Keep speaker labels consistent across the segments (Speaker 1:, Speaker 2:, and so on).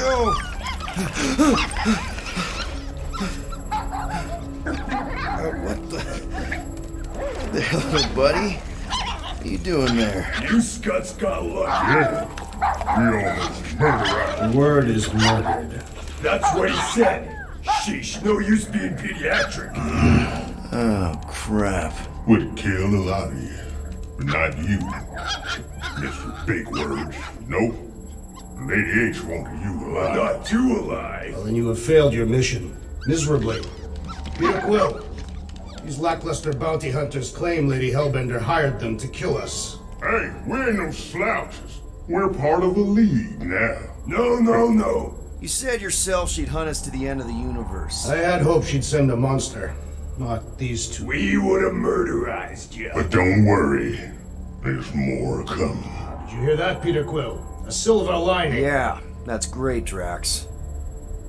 Speaker 1: go! What the hell, buddy? What are you doing there?
Speaker 2: You scuts got lucky.
Speaker 3: Yeah, we almost murdered.
Speaker 4: The word is murdered.
Speaker 2: That's what he said. Sheesh, no use being pediatric.
Speaker 1: Oh, crap.
Speaker 3: Would kill a lot of you, but not you, Mr. Big Words. Nope. Lady H wanted you alive.
Speaker 2: Not too alive.
Speaker 4: Well, then you have failed your mission. Miserably. Peter Quill. These lackluster bounty hunters claim Lady Hellbender hired them to kill us.
Speaker 3: Hey, we ain't no slouches. We're part of a league now.
Speaker 2: No.
Speaker 1: You said yourself she'd hunt us to the end of the universe.
Speaker 4: I had hoped she'd send a monster, not these two.
Speaker 2: We would have murderized you.
Speaker 3: But don't worry, there's more coming.
Speaker 4: Did you hear that, Peter Quill? A silver lining.
Speaker 1: Yeah, that's great, Drax.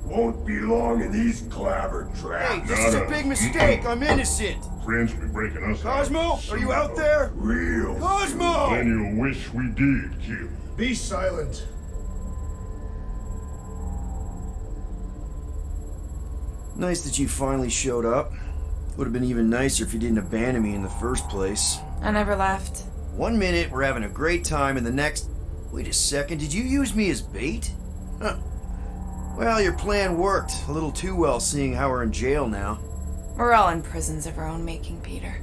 Speaker 2: Won't be long in these clabber
Speaker 1: Hey,
Speaker 2: traps.
Speaker 1: this is a big mistake. I'm innocent.
Speaker 3: Friends be breaking us
Speaker 1: Cosmo,
Speaker 3: out.
Speaker 1: are you out there?
Speaker 2: Real.
Speaker 1: Cosmo!
Speaker 3: Then you'll wish we did kill you.
Speaker 4: Be silent.
Speaker 1: Nice that you finally showed up. Would have been even nicer if you didn't abandon me in the first place.
Speaker 5: I never left.
Speaker 1: 1 minute, we're having a great time, and the next... Wait a second, did you use me as bait? Huh. Well, your plan worked. A little too well, seeing how we're in jail now.
Speaker 5: We're all in prisons of our own making, Peter.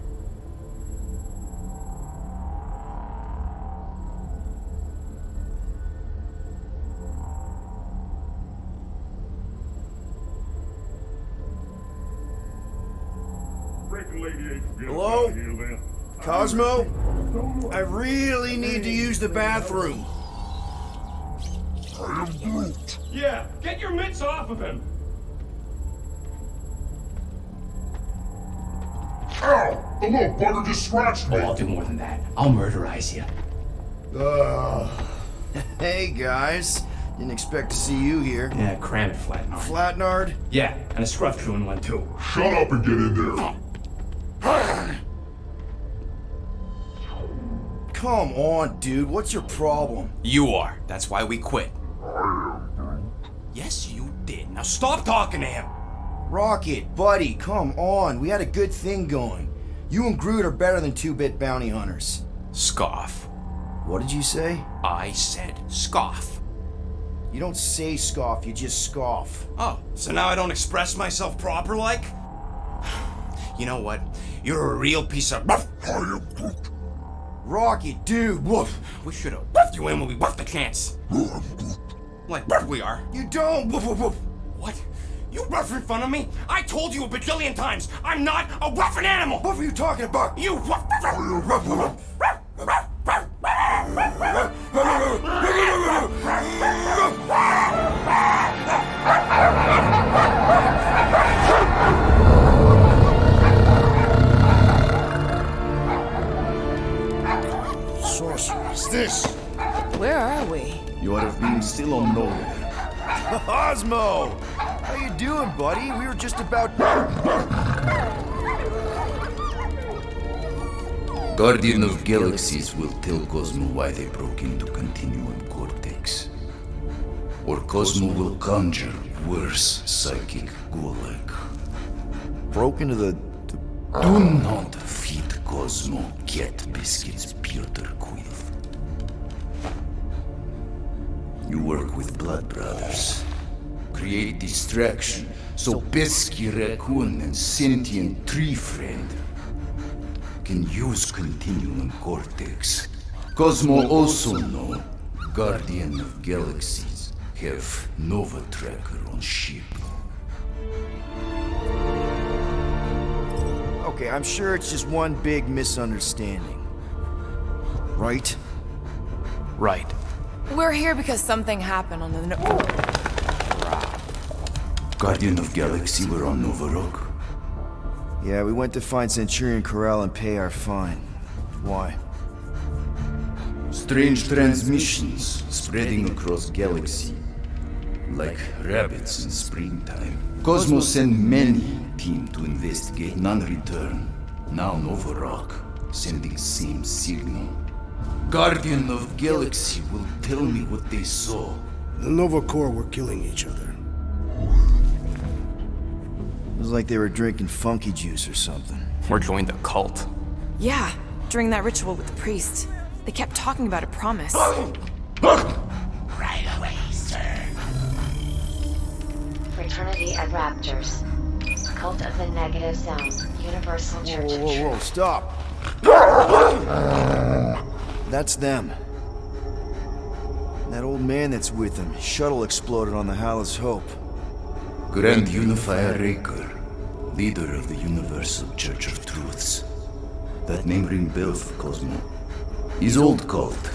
Speaker 1: Hello? Cosmo? I really need to use the bathroom.
Speaker 3: I am Groot.
Speaker 6: Yeah, get your mitts off of him!
Speaker 3: Ow! The little bugger just scratched me.
Speaker 6: Oh, I'll do more than that. I'll murderize you.
Speaker 1: Hey, guys. Didn't expect to see you here.
Speaker 6: Yeah, cram it, Flatnard.
Speaker 1: Flatnard?
Speaker 6: Yeah, and a scruff chewing one too.
Speaker 3: Shut up and get in there.
Speaker 1: Come on, dude. What's your problem?
Speaker 7: You are. That's why we quit. Yes, you did. Now stop talking to him.
Speaker 1: Rocket, buddy, come on. We had a good thing going. You and Groot are better than two-bit bounty hunters.
Speaker 7: Scoff.
Speaker 1: What did you say?
Speaker 7: I said scoff.
Speaker 1: You don't say scoff, you just scoff.
Speaker 7: Oh, so now I don't express myself proper like? You know what? You're a real piece of...
Speaker 3: I am Groot.
Speaker 1: Rocket, dude, woof.
Speaker 7: We should have wuffed you in when we wuffed the chance. Like we are.
Speaker 1: You don't, woof, woof, woof.
Speaker 7: What? You rough in front of me? I told you a bajillion times, I'm not a roughing animal!
Speaker 1: What were you talking about?
Speaker 7: You rough...
Speaker 1: Sorceress, this.
Speaker 5: Where are we?
Speaker 8: You have been still unknown.
Speaker 1: Cosmo! How you doing, buddy? We were just about...
Speaker 8: Guardian of Galaxies will tell Cosmo why they broke into Continuum Cortex. Or Cosmo will conjure worse psychic gulag.
Speaker 1: Broke into the...
Speaker 8: Do not feed Cosmo cat biscuits, Peter Quill. You work with Blood Brothers. Create distraction so pesky Raccoon and sentient tree friend can use Continuum Cortex. Cosmo also know Guardian of Galaxies have Nova Tracker on ship.
Speaker 1: Okay, I'm sure it's just one big misunderstanding. Right?
Speaker 7: Right.
Speaker 5: We're here because something happened on the...
Speaker 8: Guardian of Galaxy were on Nova Rock.
Speaker 1: Yeah, we went to find Centurion Corral and pay our fine. Why?
Speaker 8: Strange transmissions spreading across galaxy. Like rabbits in springtime. Cosmo sent many team to investigate, none return. Now Nova Rock, sending same signal. Guardian of Galaxy will tell me what they saw.
Speaker 4: The Nova Corps were killing each other.
Speaker 1: It was like they were drinking funky juice or something.
Speaker 7: Or joined the cult.
Speaker 5: Yeah, during that ritual with the priest. They kept talking about a promise.
Speaker 9: Right away, sir. Fraternity of Raptors. Cult of the Negative Zone. Universal Church.
Speaker 1: Whoa, stop! That's them. That old man that's with him. His shuttle exploded on the Hallis Hope.
Speaker 8: Grand Unifier Raccoon, leader of the Universal Church of Truths. That name ring bell for Cosmo. His old cult.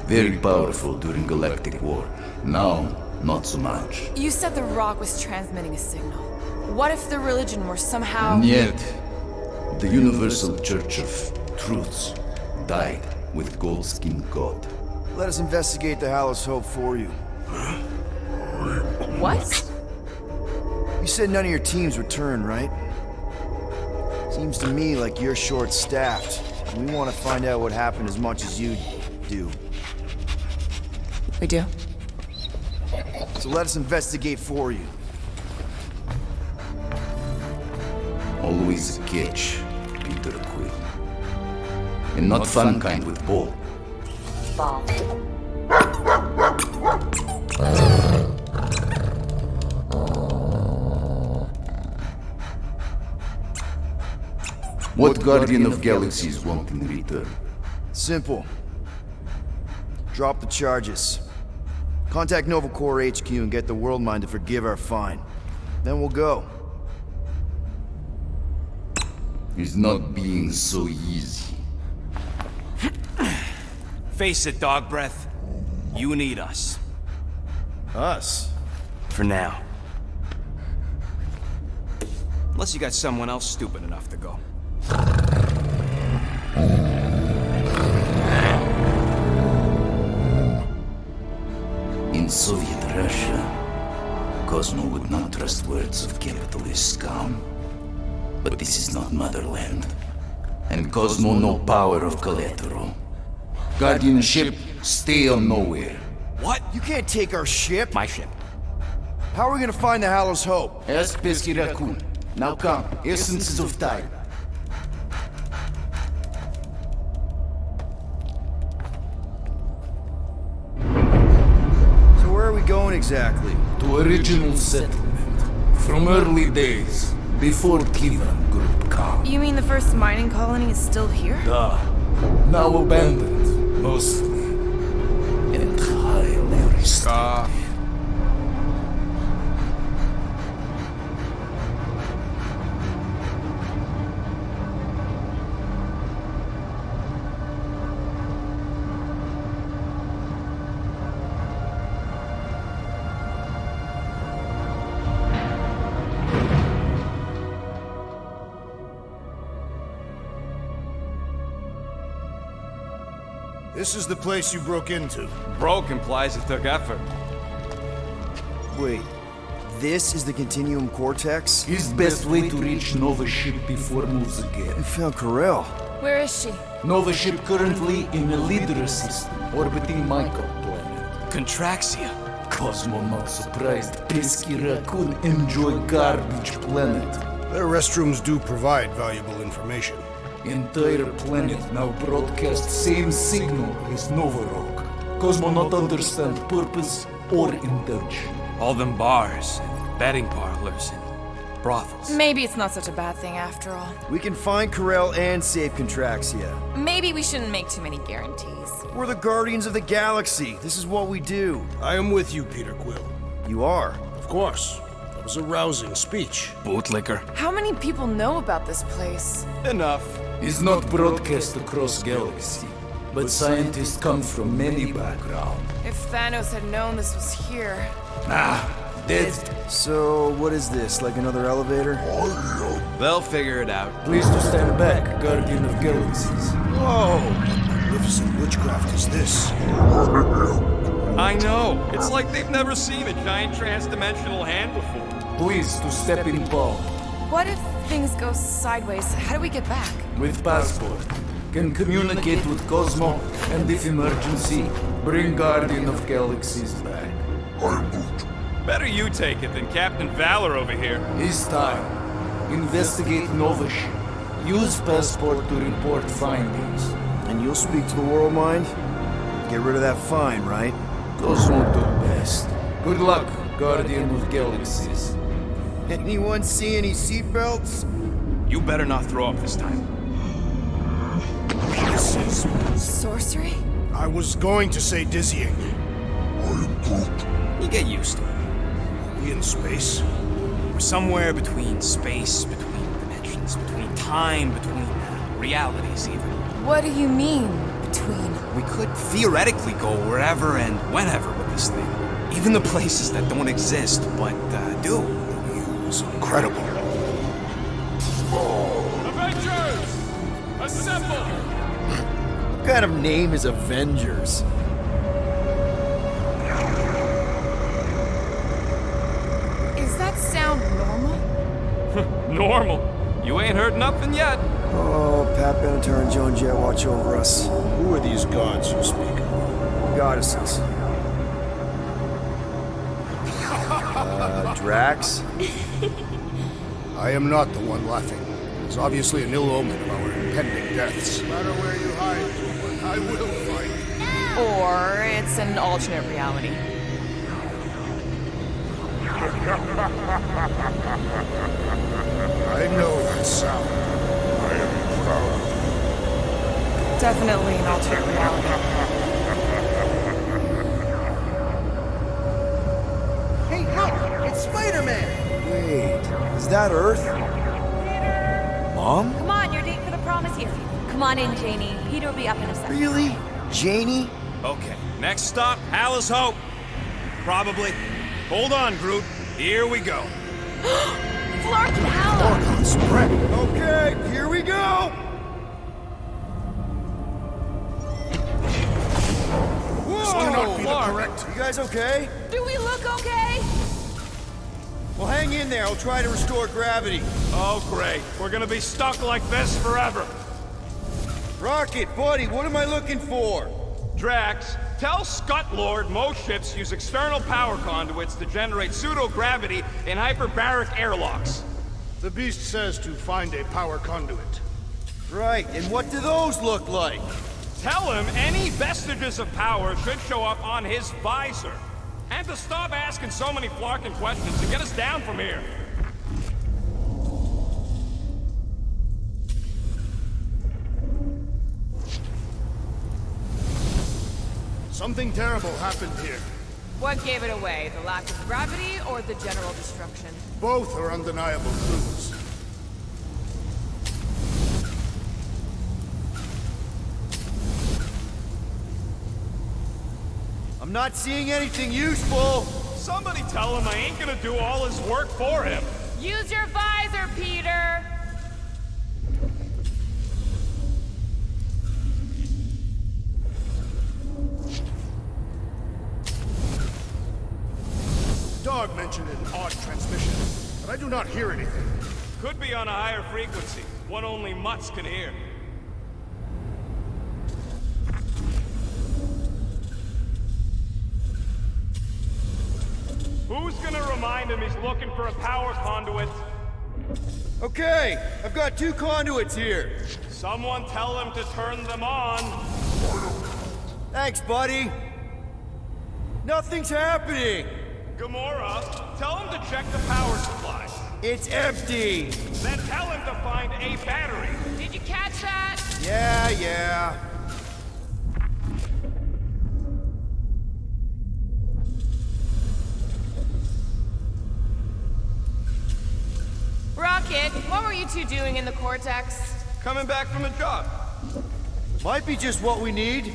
Speaker 8: Very powerful during Galactic War. Now, not so much.
Speaker 5: You said the rock was transmitting a signal. What if the religion were somehow...
Speaker 8: Yet, the Universal Church of Truths died with Gold-Skinned God.
Speaker 1: Let us investigate the Hallis Hope for you.
Speaker 5: What?
Speaker 1: You said none of your teams returned, right? Seems to me like you're short-staffed. We want to find out what happened as much as you do.
Speaker 5: We do.
Speaker 1: So let us investigate for you.
Speaker 8: Always a catch, Peter Quill. And not fun kind with ball.
Speaker 9: Ball.
Speaker 8: What Guardian of Galaxies want in return?
Speaker 1: Simple. Drop the charges. Contact Nova Corps HQ and get the World Mind to forgive our fine. Then we'll go.
Speaker 8: It's not being so easy.
Speaker 7: Face it, dog breath. You need us.
Speaker 1: Us?
Speaker 7: For now. Unless you got someone else stupid enough to go.
Speaker 8: In Soviet Russia, Cosmo would not trust words of capitalist scum. But this is not motherland. And Cosmo no power of collateral. Guardianship, stay on nowhere.
Speaker 7: What?
Speaker 1: You can't take our ship.
Speaker 7: My ship.
Speaker 1: How are we gonna find the Hallis Hope?
Speaker 8: Ask Pesky Raccoon. Now come, essences of time.
Speaker 1: So where are we going exactly?
Speaker 8: To original settlement. From early days. Before Cleveland Group come.
Speaker 5: You mean the first mining colony is still here?
Speaker 8: Now abandoned, mostly. And highly restored.
Speaker 4: This is the place you broke into.
Speaker 7: Broke implies it took effort.
Speaker 1: Wait, this is the Continuum Cortex?
Speaker 8: His best way to reach Nova ship before moves again.
Speaker 1: You found Corel.
Speaker 5: Where is she?
Speaker 8: Nova ship currently in a leader system orbiting Michael planet.
Speaker 7: Contraxia.
Speaker 8: Cosmo not surprised. Pesky Raccoon enjoy garbage planet.
Speaker 4: Their restrooms do provide valuable information.
Speaker 8: Entire planet now broadcast same signal as Nova Rock. Cosmo not understand purpose or intention.
Speaker 7: All them bars, and betting parlors, and brothels.
Speaker 5: Maybe it's not such a bad thing after all.
Speaker 1: We can find Corel and save Contraxia.
Speaker 5: Maybe we shouldn't make too many guarantees.
Speaker 1: We're the Guardians of the Galaxy. This is what we do.
Speaker 4: I am with you, Peter Quill.
Speaker 1: You are?
Speaker 4: Of course. That was a rousing speech.
Speaker 7: Bootlicker.
Speaker 5: How many people know about this place?
Speaker 7: Enough.
Speaker 8: Is not broadcast across galaxy, but scientists come from many backgrounds.
Speaker 5: If Thanos had known this was here...
Speaker 8: Dead.
Speaker 1: So, what is this? Like another elevator?
Speaker 7: They'll figure it out.
Speaker 8: Please to stand back, Guardian of Galaxies.
Speaker 4: Whoa! Magnificent witchcraft is this?
Speaker 7: I know. It's like they've never seen a giant transdimensional hand before.
Speaker 8: Please to step in Paul.
Speaker 5: What if things go sideways? How do we get back?
Speaker 8: With passport. Can communicate with Cosmo, and if emergency, bring Guardian of Galaxies back.
Speaker 3: I am Groot.
Speaker 10: Better you take it than Captain Valor over here.
Speaker 8: It's time. Investigate Nova ship. Use passport to report findings.
Speaker 1: And you'll speak to the world mind? Get rid of that fine, right?
Speaker 8: Those won't do best. Good luck, Guardian of Galaxies.
Speaker 1: Anyone see any seatbelts?
Speaker 10: You better not throw up this time.
Speaker 4: This is...
Speaker 5: Sorcery?
Speaker 4: I was going to say dizzying.
Speaker 3: I am Groot.
Speaker 7: You get used to it.
Speaker 4: Are we in space?
Speaker 7: We're somewhere between space, between dimensions, between time, between realities even.
Speaker 5: What do you mean, between?
Speaker 7: We could theoretically go wherever and whenever with this thing. Even the places that don't exist, but do.
Speaker 4: It's incredible.
Speaker 10: Avengers! Assemble!
Speaker 1: What kind of name is Avengers?
Speaker 5: Is that sound normal?
Speaker 10: Normal. You ain't heard nothing yet.
Speaker 1: Oh, Pat Benatar and Joan Jett watch over us.
Speaker 4: Who are these gods you speak of?
Speaker 1: Goddesses. Drax?
Speaker 4: I am not the one laughing. It's obviously an ill omen of our impending deaths. No matter where you hide, I will find you.
Speaker 5: Or it's an alternate reality.
Speaker 4: I know that sound. I am proud.
Speaker 5: Definitely an alternate reality.
Speaker 11: Hey, look! It's Spider-Man!
Speaker 1: Wait, is that Earth? Mom?
Speaker 12: Come on, your date for the prom is here. Come on in, Janie. Peter will be up in a second.
Speaker 1: Really? Janie?
Speaker 7: Okay, next stop, Hal's Hope. Probably. Hold on, Groot. Here we go.
Speaker 12: Flark and Hallow!
Speaker 1: Okay, here we go!
Speaker 4: This cannot be the correct.
Speaker 1: You guys okay?
Speaker 5: Do we look okay?
Speaker 1: Well, hang in there. I'll try to restore gravity.
Speaker 10: Oh, great. We're gonna be stuck like this forever.
Speaker 1: Rocket, buddy, what am I looking for?
Speaker 10: Drax, tell Scut Lord most ships use external power conduits to generate pseudo-gravity in hyperbaric airlocks.
Speaker 4: The beast says to find a power conduit.
Speaker 1: Right, and what do those look like?
Speaker 10: Tell him any vestiges of power should show up on his visor. And to stop asking so many flarking questions to get us down from here.
Speaker 4: Something terrible happened here.
Speaker 5: What gave it away? The lack of gravity or the general destruction?
Speaker 4: Both are undeniable clues.
Speaker 1: I'm not seeing anything useful.
Speaker 10: Somebody tell him I ain't gonna do all his work for him.
Speaker 5: Use your visor, Peter!
Speaker 4: Dog mentioned an odd transmission, but I do not hear anything.
Speaker 10: Could be on a higher frequency, one only mutts can hear. Who's gonna remind him he's looking for a power conduit?
Speaker 1: Okay, I've got 2 conduits here.
Speaker 10: Someone tell him to turn them on.
Speaker 1: Thanks, buddy. Nothing's happening.
Speaker 10: Gamora, tell him to check the power supply.
Speaker 1: It's empty.
Speaker 10: Then tell him to find a battery.
Speaker 5: Did you catch that?
Speaker 1: Yeah.
Speaker 5: Rocket, what were you two doing in the Cortex?
Speaker 10: Coming back from a job.
Speaker 1: Might be just what we need.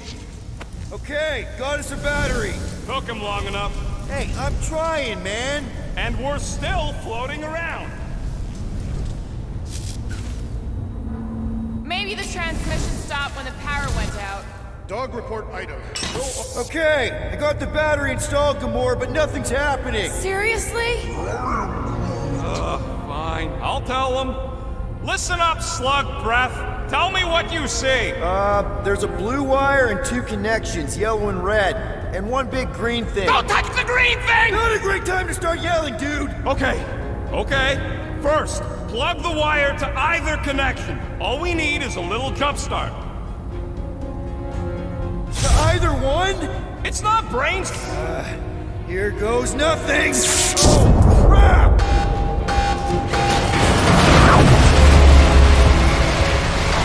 Speaker 1: Okay, got us a battery.
Speaker 10: Took him long enough.
Speaker 1: Hey, I'm trying, man.
Speaker 10: And we're still floating around.
Speaker 5: Maybe the transmission stopped when the power went out.
Speaker 4: Dog report item.
Speaker 1: Okay, I got the battery installed, Gamora, but nothing's happening.
Speaker 5: Seriously?
Speaker 10: Fine. I'll tell him. Listen up, slug breath. Tell me what you see!
Speaker 1: There's a blue wire and 2 connections, yellow and red, and 1 big green thing.
Speaker 10: Don't touch the green thing!
Speaker 1: Not a great time to start yelling, dude!
Speaker 10: Okay. First, plug the wire to either connection. All we need is a little jump start.
Speaker 1: To either one?
Speaker 10: It's not brains.
Speaker 1: Here goes nothing! Oh, crap!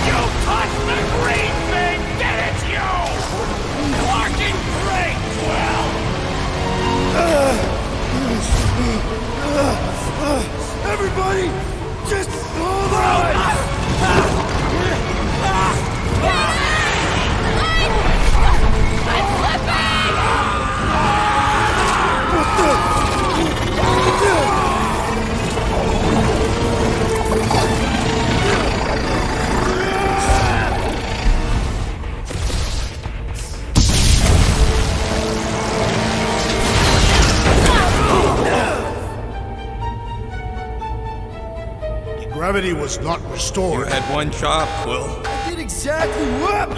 Speaker 10: You touched the green thing! Get it, you! Fucking great, Quill!
Speaker 1: Everybody, just hold on!
Speaker 4: Gravity was not restored.
Speaker 10: You had one job, Quill.
Speaker 1: I did exactly what?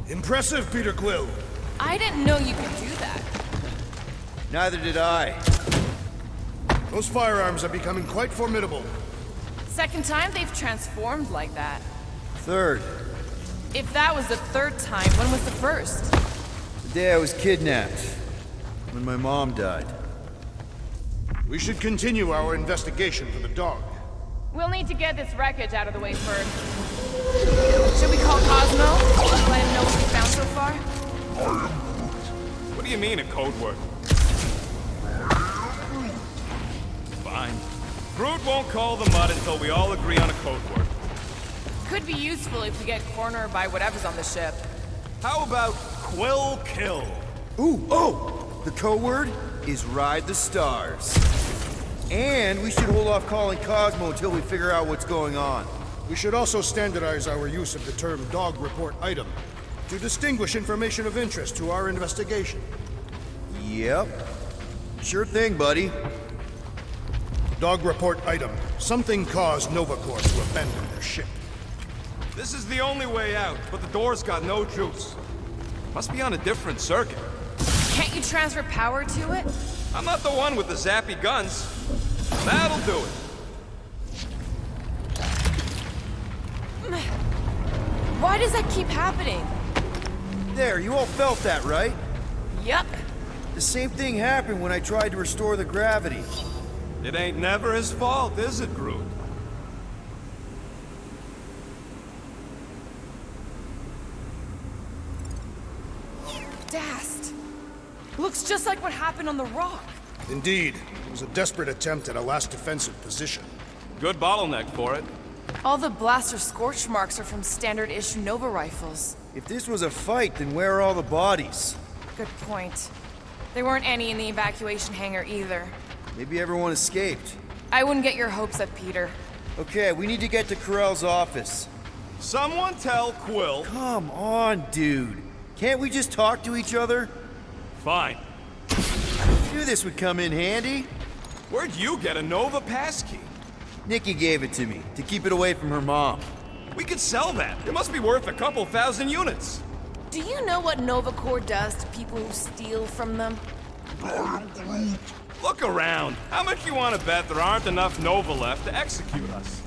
Speaker 4: Impressive, Peter Quill.
Speaker 5: I didn't know you could do that.
Speaker 1: Neither did I.
Speaker 4: Those firearms are becoming quite formidable.
Speaker 5: Second time they've transformed like that.
Speaker 1: Third,
Speaker 5: If that was the third time, when was the first?
Speaker 1: the day I was kidnapped. When my mom died.
Speaker 4: We should continue our investigation for the dog.
Speaker 5: We'll need to get this wreckage out of the way first. Should we call Cosmo? Let him know what we found so far?
Speaker 10: What do you mean, a code word? Fine. Groot won't call the mud until we all agree on a code word.
Speaker 5: Could be useful if we get cornered by whatever's on the ship.
Speaker 10: How about Quill Kill?
Speaker 1: Ooh, oh! The code word is Ride the Stars. And we should hold off calling Cosmo until we figure out what's going on.
Speaker 4: We should also standardize our use of the term dog report item to distinguish information of interest to our investigation.
Speaker 1: Yep. Sure thing, buddy.
Speaker 4: Dog report item. Something caused Nova Corps to abandon their ship.
Speaker 10: This is the only way out, but the door's got no juice. Must be on a different circuit.
Speaker 5: Can't you transfer power to it?
Speaker 10: I'm not the one with the zappy guns. That'll do it.
Speaker 5: Why does that keep happening?
Speaker 1: There, you all felt that, right?
Speaker 5: Yup.
Speaker 1: The same thing happened when I tried to restore the gravity.
Speaker 10: It ain't never his fault, is it, Groot?
Speaker 5: Dast. Looks just like what happened on the rock.
Speaker 4: Indeed, it was a desperate attempt at a last defensive position.
Speaker 10: Good bottleneck for it.
Speaker 5: All the blaster scorch marks are from standard-issue Nova rifles.
Speaker 1: If this was a fight, then where are all the bodies?
Speaker 5: Good point. There weren't any in the evacuation hangar either.
Speaker 1: Maybe everyone escaped.
Speaker 5: I wouldn't get your hopes up, Peter.
Speaker 1: Okay, we need to get to Carell's office.
Speaker 10: Someone tell Quill.
Speaker 1: Come on, dude. Can't we just talk to each other?
Speaker 10: Fine.
Speaker 1: Knew this would come in handy.
Speaker 10: Where'd you get a Nova passkey?
Speaker 1: Nikki gave it to me, to keep it away from her mom.
Speaker 10: We could sell that. It must be worth a couple thousand units.
Speaker 5: Do you know what Nova Corps does to people who steal from them?
Speaker 10: Look around. How much you want to bet there aren't enough Nova left to execute us?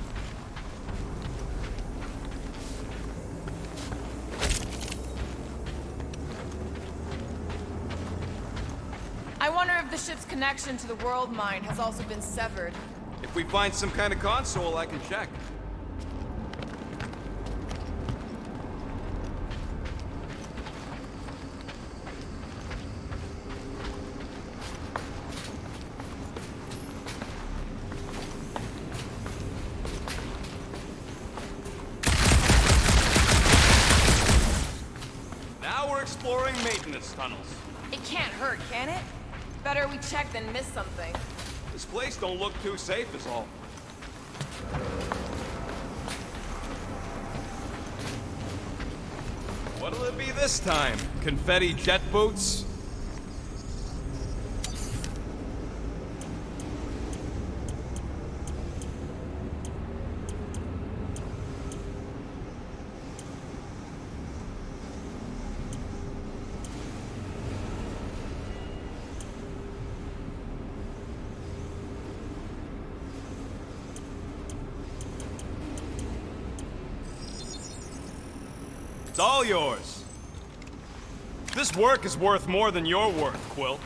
Speaker 5: I wonder if the ship's connection to the world mine has also been severed.
Speaker 10: If we find some kind of console, I can check. Now we're exploring maintenance tunnels.
Speaker 5: It can't hurt, can it? Better we check than miss something.
Speaker 10: This place don't look too safe is all. What'll it be this time? Confetti jet boots? It's all yours. This work is worth more than your worth, Quill.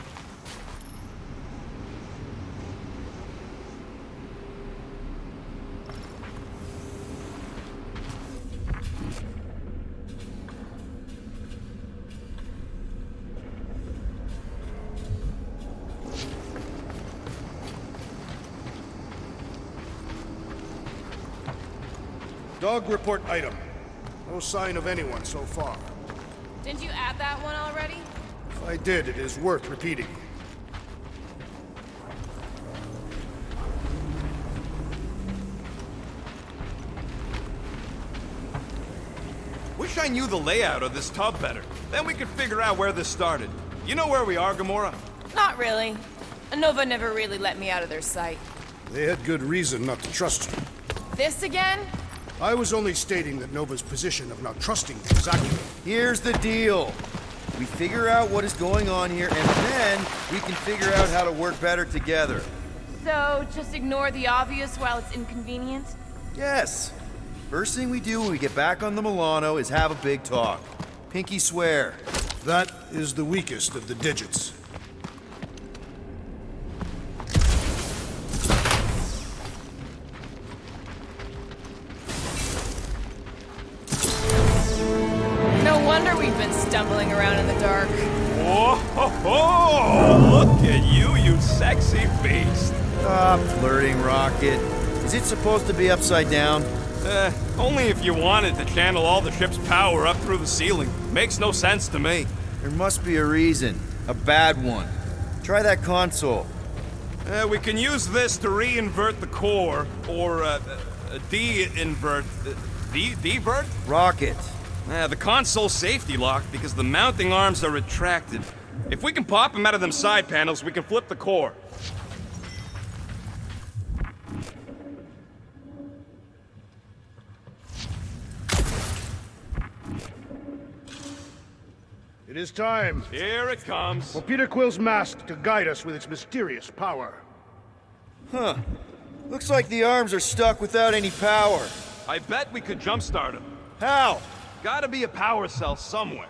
Speaker 4: Dog report item. No sign of anyone so far.
Speaker 5: Didn't you add that one already?
Speaker 4: If I did, it is worth repeating.
Speaker 10: Wish I knew the layout of this tub better. Then we could figure out where this started. You know where we are, Gamora?
Speaker 5: Not really. Nova never really let me out of their sight.
Speaker 4: They had good reason not to trust you.
Speaker 5: This again?
Speaker 4: I was only stating that Nova's position of not trusting you is accurate.
Speaker 1: Here's the deal. We figure out what is going on here, and then we can figure out how to work better together.
Speaker 5: So, just ignore the obvious while it's inconvenient?
Speaker 1: Yes. First thing we do when we get back on the Milano is have a big talk. Pinky swear.
Speaker 4: That is the weakest of the digits.
Speaker 5: No wonder we've been stumbling around in the dark.
Speaker 10: Whoa, ho, ho! Look at you, you sexy beast.
Speaker 1: Stop flirting, Rocket. Is it supposed to be upside down?
Speaker 10: Only if you wanted to channel all the ship's power up through the ceiling. Makes no sense to me.
Speaker 1: There must be a reason. A bad one. Try that console.
Speaker 10: We can use this to re-invert the core, or de-invert... Divert?
Speaker 1: Rocket.
Speaker 10: The console's safety locked because the mounting arms are retracted. If we can pop them out of them side panels, we can flip the core.
Speaker 4: It is time.
Speaker 10: Here it comes.
Speaker 4: For Peter Quill's mask to guide us with its mysterious power.
Speaker 1: Huh. Looks like the arms are stuck without any power.
Speaker 10: I bet we could jumpstart them.
Speaker 1: How?
Speaker 10: Gotta be a power cell somewhere.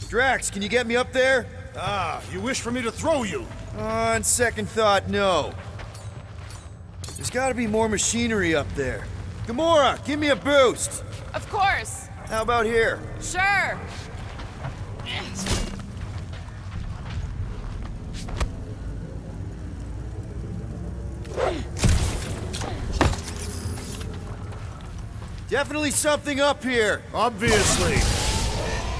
Speaker 1: Drax, can you get me up there?
Speaker 4: Ah, you wish for me to throw you?
Speaker 1: On second thought, no. There's gotta be more machinery up there. Gamora, give me a boost!
Speaker 5: Of course.
Speaker 1: How about here?
Speaker 5: Sure.
Speaker 1: Definitely something up here.
Speaker 4: Obviously.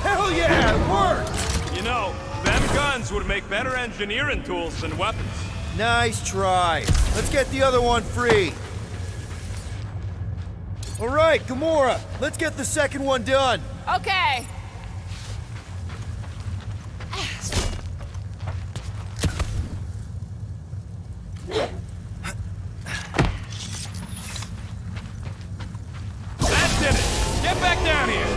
Speaker 1: Hell yeah, it worked!
Speaker 10: You know, them guns would make better engineering tools than weapons.
Speaker 1: Nice try. Let's get the other one free. All right, Gamora, let's get the second one done.
Speaker 5: Okay.
Speaker 10: That did it! Get back down here!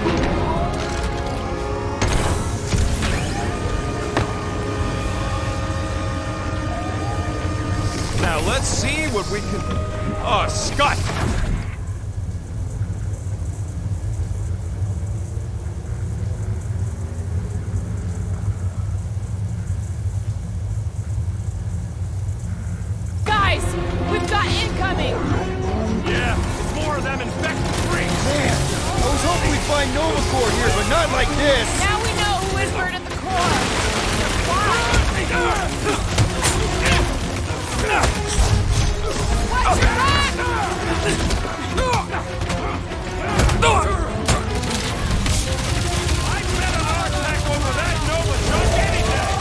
Speaker 10: Now let's see what we can... Oh, Scott!
Speaker 5: Guys, we've got incoming!
Speaker 10: Yeah, it's more of them infected freaks!
Speaker 1: Man, I was hoping we'd find Nova Corps here, but not like this.
Speaker 5: Now we know who inverted the core! Watch your back!
Speaker 10: I'd bet an artifact over that Nova junk any day!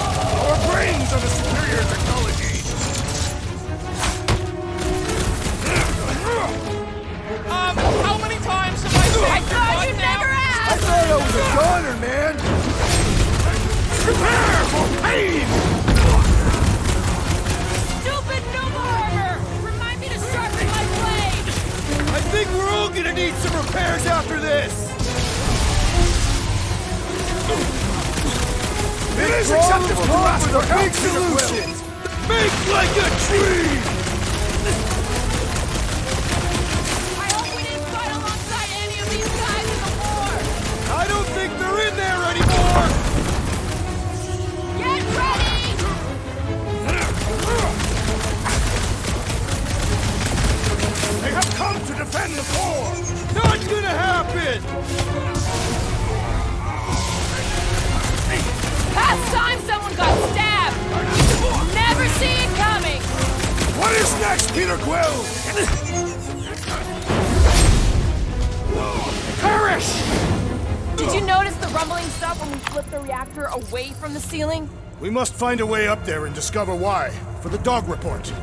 Speaker 4: Our brains are the superior technology. I was a goner, man!
Speaker 2: Prepare for pain!
Speaker 5: Stupid Nova armor! Remind me to sharpen my blade!
Speaker 4: I think we're all gonna need some repairs after this!
Speaker 2: It is acceptable to ask for big solutions!
Speaker 4: Make like a tree!
Speaker 5: I hope we didn't fight alongside any of these guys in the war!
Speaker 4: I don't think they're in there anymore!
Speaker 5: Get ready!
Speaker 2: They have come to defend the fort!
Speaker 4: Not gonna happen!
Speaker 5: Past time someone got stabbed! Never see it coming!
Speaker 2: What is next, Peter Quill? Perish!
Speaker 5: Did you notice the rumbling stuff when we flipped the reactor away from the ceiling?
Speaker 4: We must find a way up there and discover why, for the dog report.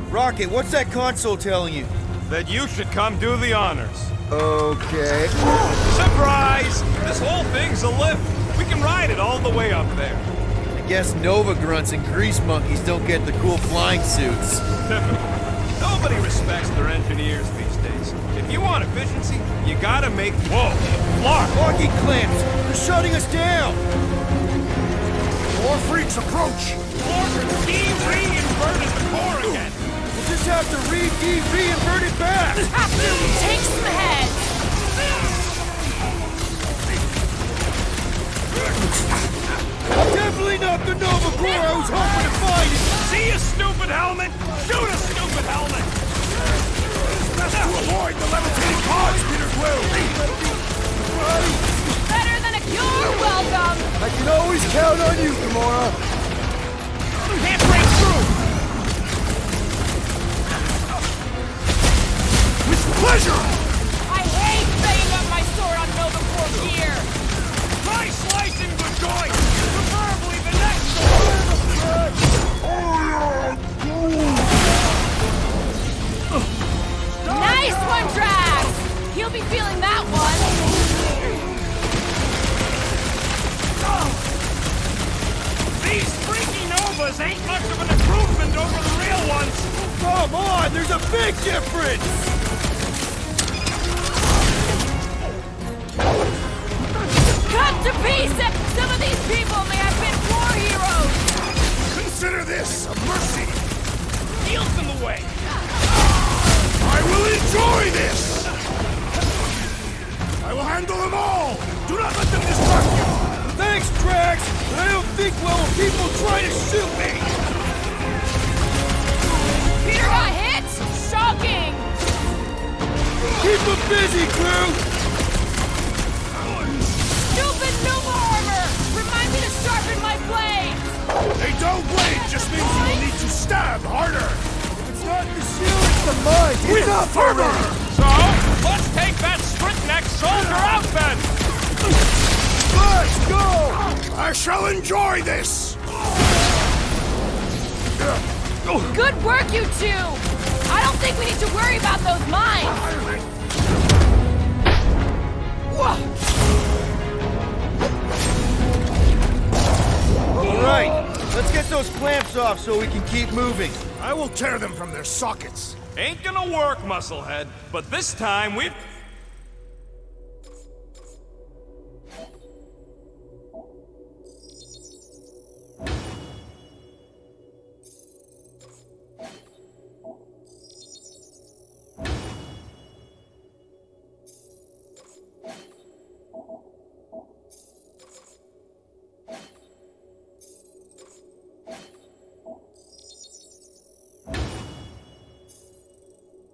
Speaker 11: Rocket, what's that console telling you?
Speaker 10: That you should come do the honors.
Speaker 11: Okay.
Speaker 10: Surprise! This whole thing's a lift. We can ride it all the way up there.
Speaker 11: I guess Nova grunts and grease monkeys don't get the cool flying suits.
Speaker 10: Typical. Nobody respects their engineers these days. If you want efficiency, you gotta make... Whoa! Lark!
Speaker 11: Hockey clamps! They're shutting us down!
Speaker 2: More freaks approach!
Speaker 10: Order de-re-inverted the core again!
Speaker 11: We'll just have to re-invert it back!
Speaker 5: Take some heads!
Speaker 11: Definitely not the Nova core I was hoping to find!
Speaker 10: See a stupid helmet? Shoot a stupid helmet!
Speaker 2: Best to avoid the levitating pods, Peter Quill!
Speaker 5: Better than a cure, welcome!
Speaker 4: I can always count on you, Gamora.
Speaker 10: Can't break through!
Speaker 2: With pleasure!
Speaker 5: I hate banging up my sword on Nova Corps gear!
Speaker 10: Try slicing the joint! Preferably the next
Speaker 5: Nice one, Drax! He'll be feeling that one!
Speaker 10: These freaky Novas ain't much of an improvement over the real ones!
Speaker 11: Come on, there's a big difference!
Speaker 5: Cut to pieces! Some of these people may have been war heroes!
Speaker 2: Consider this a mercy!
Speaker 10: Heels in the way!
Speaker 2: I will enjoy this! I will handle them all! Do not let them distract you!
Speaker 11: Thanks, Drax! But I don't think well when people try to shoot me!
Speaker 5: Peter got hit? Shocking!
Speaker 11: Keep them busy, crew!
Speaker 5: Stupid Nova armor! Remind me to sharpen my blade!
Speaker 2: A dull blade just means you will need to stab harder!
Speaker 11: It's not the shield, it's the mind!
Speaker 2: Enough already!
Speaker 10: So, let's take that sprint-neck soldier out then!
Speaker 2: Let's go! I shall enjoy this!
Speaker 5: Good work, you two! I don't think we need to worry about those mines!
Speaker 11: Alright, let's get those clamps off so we can keep moving.
Speaker 2: I will tear them from their sockets.
Speaker 10: Ain't gonna work, Musclehead, but this time we've...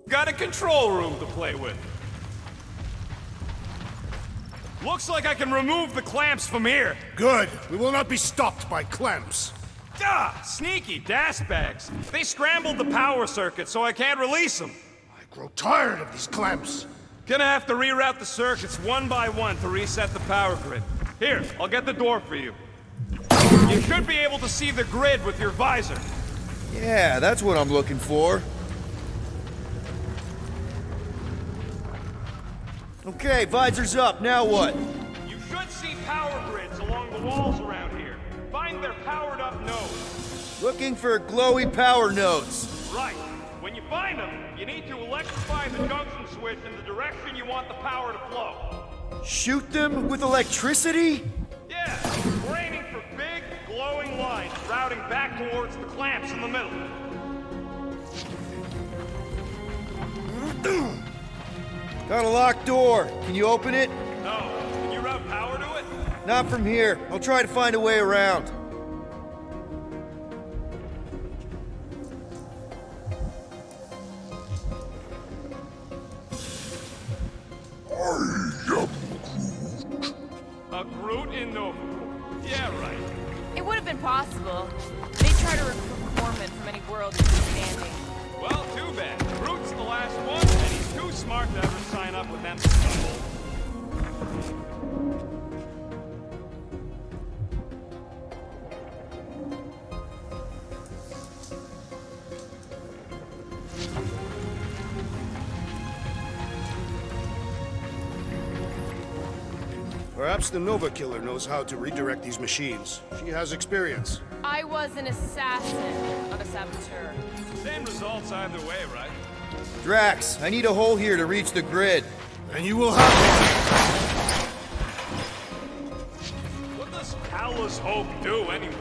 Speaker 10: got a control room to play with. Looks like I can remove the clamps from here.
Speaker 2: Good. We will not be stopped by clamps.
Speaker 10: Ah, sneaky bags. They scrambled the power circuit, so I can't release them.
Speaker 2: I grow tired of these clamps.
Speaker 10: Gonna have to reroute the circuits one by one to reset the power grid. Here, I'll get the door for you. You should be able to see the grid with your visor.
Speaker 11: Yeah, that's what I'm looking for. Okay, visor's up, now what?
Speaker 10: You should see power grids along the walls around here. Find their powered-up nodes.
Speaker 11: Looking for glowy power nodes.
Speaker 10: Right. When you find them, you need to electrify the junction switch in the direction you want the power to flow.
Speaker 11: Shoot them with electricity?
Speaker 10: Yeah, we're aiming for big, glowing lines routing back towards the clamps in the middle.
Speaker 11: Got a locked door. Can you open it?
Speaker 10: No. Can you route power to it?
Speaker 11: Not from here. I'll try to find a way around.
Speaker 10: A Groot in Nova. Yeah, right.
Speaker 5: It would have been possible. They try to recruit corpsmen from any world who's standing.
Speaker 10: Well, too bad. Groot's the last one, and he's too smart to ever sign up with them people.
Speaker 4: Perhaps the Nova Killer knows how to redirect these machines. She has experience.
Speaker 5: I was an assassin, not a saboteur.
Speaker 10: Same results either way, right?
Speaker 11: Drax, I need a hole here to reach the grid.
Speaker 4: And you will have
Speaker 10: What does Callous Hope do, anyways?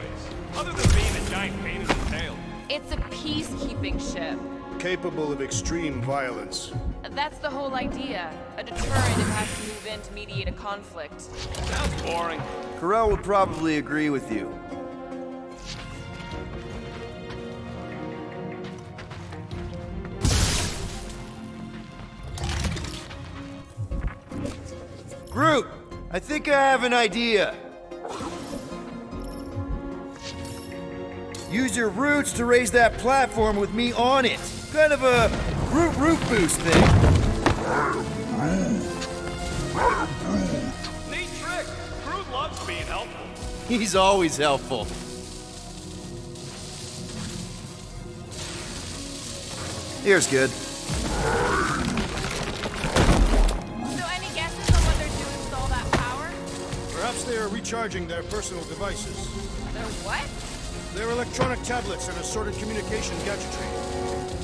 Speaker 10: Other than being a giant pain in the tail.
Speaker 5: It's a peacekeeping ship.
Speaker 4: one capable of extreme violence.
Speaker 5: That's the whole idea. A deterrent if it has to move in to mediate a conflict.
Speaker 10: Sounds boring.
Speaker 11: Corell would probably agree with you. Groot! I think I have an idea. Use your roots to raise that platform with me on it. Kind of a Groot root boost thing.
Speaker 10: Neat trick. Groot loves being helpful.
Speaker 11: He's always helpful. Here's good.
Speaker 5: So any guesses on what they're doing with all that power?
Speaker 4: Perhaps they are recharging their personal devices.
Speaker 5: They're what?
Speaker 4: Their electronic tablets and assorted communication gadgetry.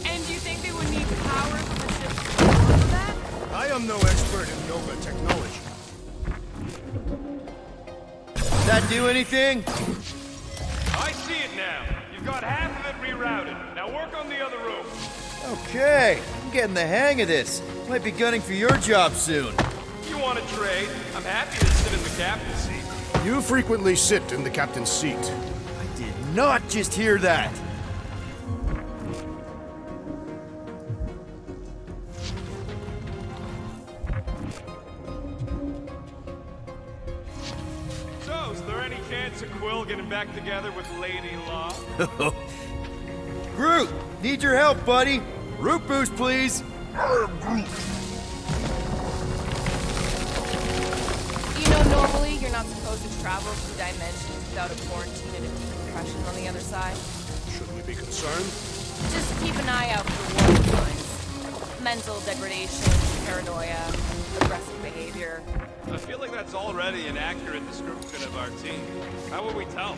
Speaker 5: And do you think they would need power from the ship to do that?
Speaker 4: I am no expert in Nova technology.
Speaker 11: Does that do anything?
Speaker 10: I see it now. You've got half of it rerouted. Now work on the other room.
Speaker 11: Okay, I'm getting the hang of this. Might be gunning for your job soon.
Speaker 10: You want to trade? I'm happy to sit in the captain's seat.
Speaker 4: You frequently sit in the captain's seat.
Speaker 11: I did not just hear that.
Speaker 10: So, is there any chance of Quill getting back together with Lady Law?
Speaker 11: Groot, need your help, buddy. Root boost, please.
Speaker 5: You know, normally you're not supposed to travel through dimensions without a quarantine and a decompression on the other side.
Speaker 4: Should we be concerned?
Speaker 5: Just keep an eye out for warning signs. Mental degradation, paranoia, aggressive behavior.
Speaker 10: I feel like that's already an accurate description of our team. How would we tell?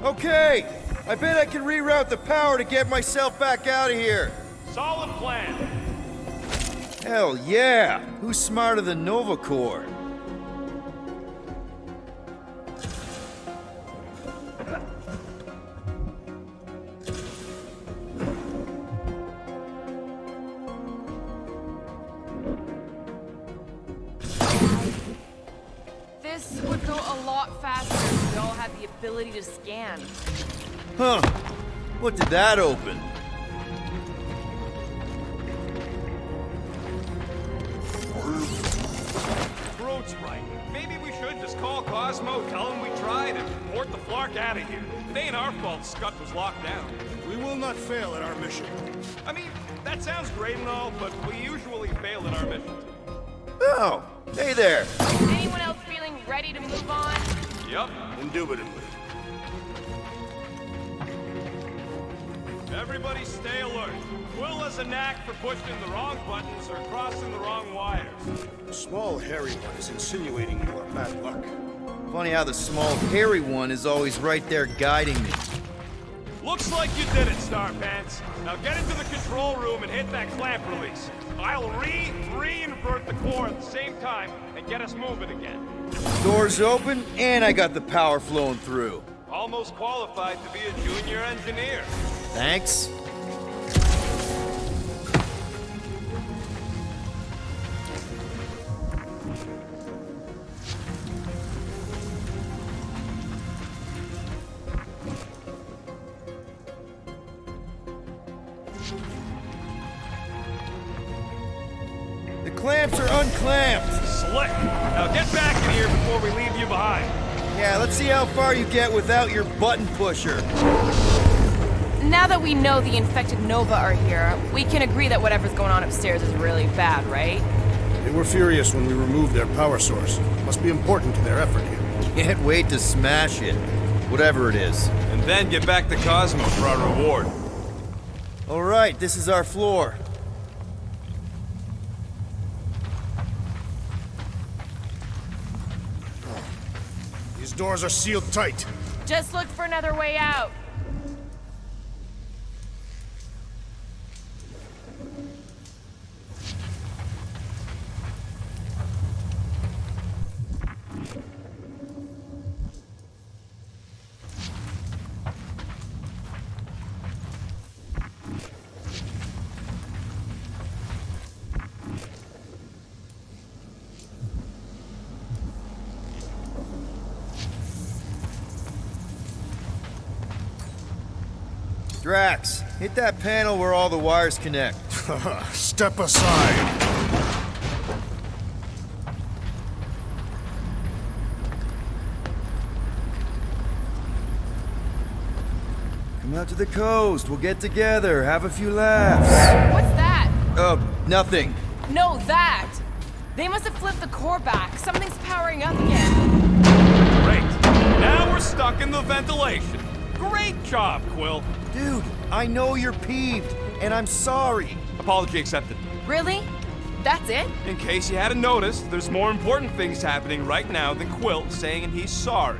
Speaker 11: Okay, I bet I can reroute the power to get myself back out of here.
Speaker 10: Solid plan.
Speaker 11: Hell yeah! Who's smarter than Nova Corps?
Speaker 5: This would go a lot faster if we all had the ability to scan.
Speaker 11: Huh. What did that open?
Speaker 10: Groot's right. Maybe we should just call Cosmo, tell him we tried, and port the Flark out of here. It ain't our fault Scott was locked down.
Speaker 4: We will not fail at our mission.
Speaker 10: I mean, that sounds great and all, but we usually fail at our missions.
Speaker 11: Oh, hey there.
Speaker 5: Anyone else feeling ready to move on?
Speaker 10: Yep.
Speaker 4: Indubitably.
Speaker 10: Everybody stay alert. Quill has a knack for pushing the wrong buttons or crossing the wrong wires.
Speaker 4: The small, hairy one is insinuating you are bad luck.
Speaker 11: Funny how the small, hairy one is always right there guiding me.
Speaker 10: Looks like you did it, Starpants. Now get into the control room and hit that clamp release. I'll re-invert the core at the same time and get us moving again.
Speaker 11: Doors open, and I got the power flowing through.
Speaker 10: Almost qualified to be a junior engineer.
Speaker 11: Thanks. The clamps are unclamped.
Speaker 10: Slick. Now get back in here before we leave you behind.
Speaker 11: Yeah, let's see how far you get without your button pusher.
Speaker 5: Now that we know the infected Nova are here, we can agree that whatever's going on upstairs is really bad, right?
Speaker 4: They were furious when we removed their power source. Must be important to their effort here.
Speaker 11: Can't wait to smash it. Whatever it is.
Speaker 10: And then get back to Cosmo for our reward.
Speaker 11: All right, this is our floor.
Speaker 4: These doors are sealed tight.
Speaker 5: Just look for another way out.
Speaker 11: Drax, hit that panel where all the wires connect.
Speaker 4: Step aside.
Speaker 11: Come out to the coast. We'll get together, have a few laughs.
Speaker 5: What's that?
Speaker 11: Nothing.
Speaker 5: No, that! They must have flipped the core back. Something's powering up again.
Speaker 10: Great. Now we're stuck in the ventilation. Great job, Quill.
Speaker 11: Dude, I know you're peeved, and I'm sorry.
Speaker 10: Apology accepted.
Speaker 5: Really? That's it?
Speaker 10: In case you hadn't noticed, there's more important things happening right now than Quill saying he's sorry.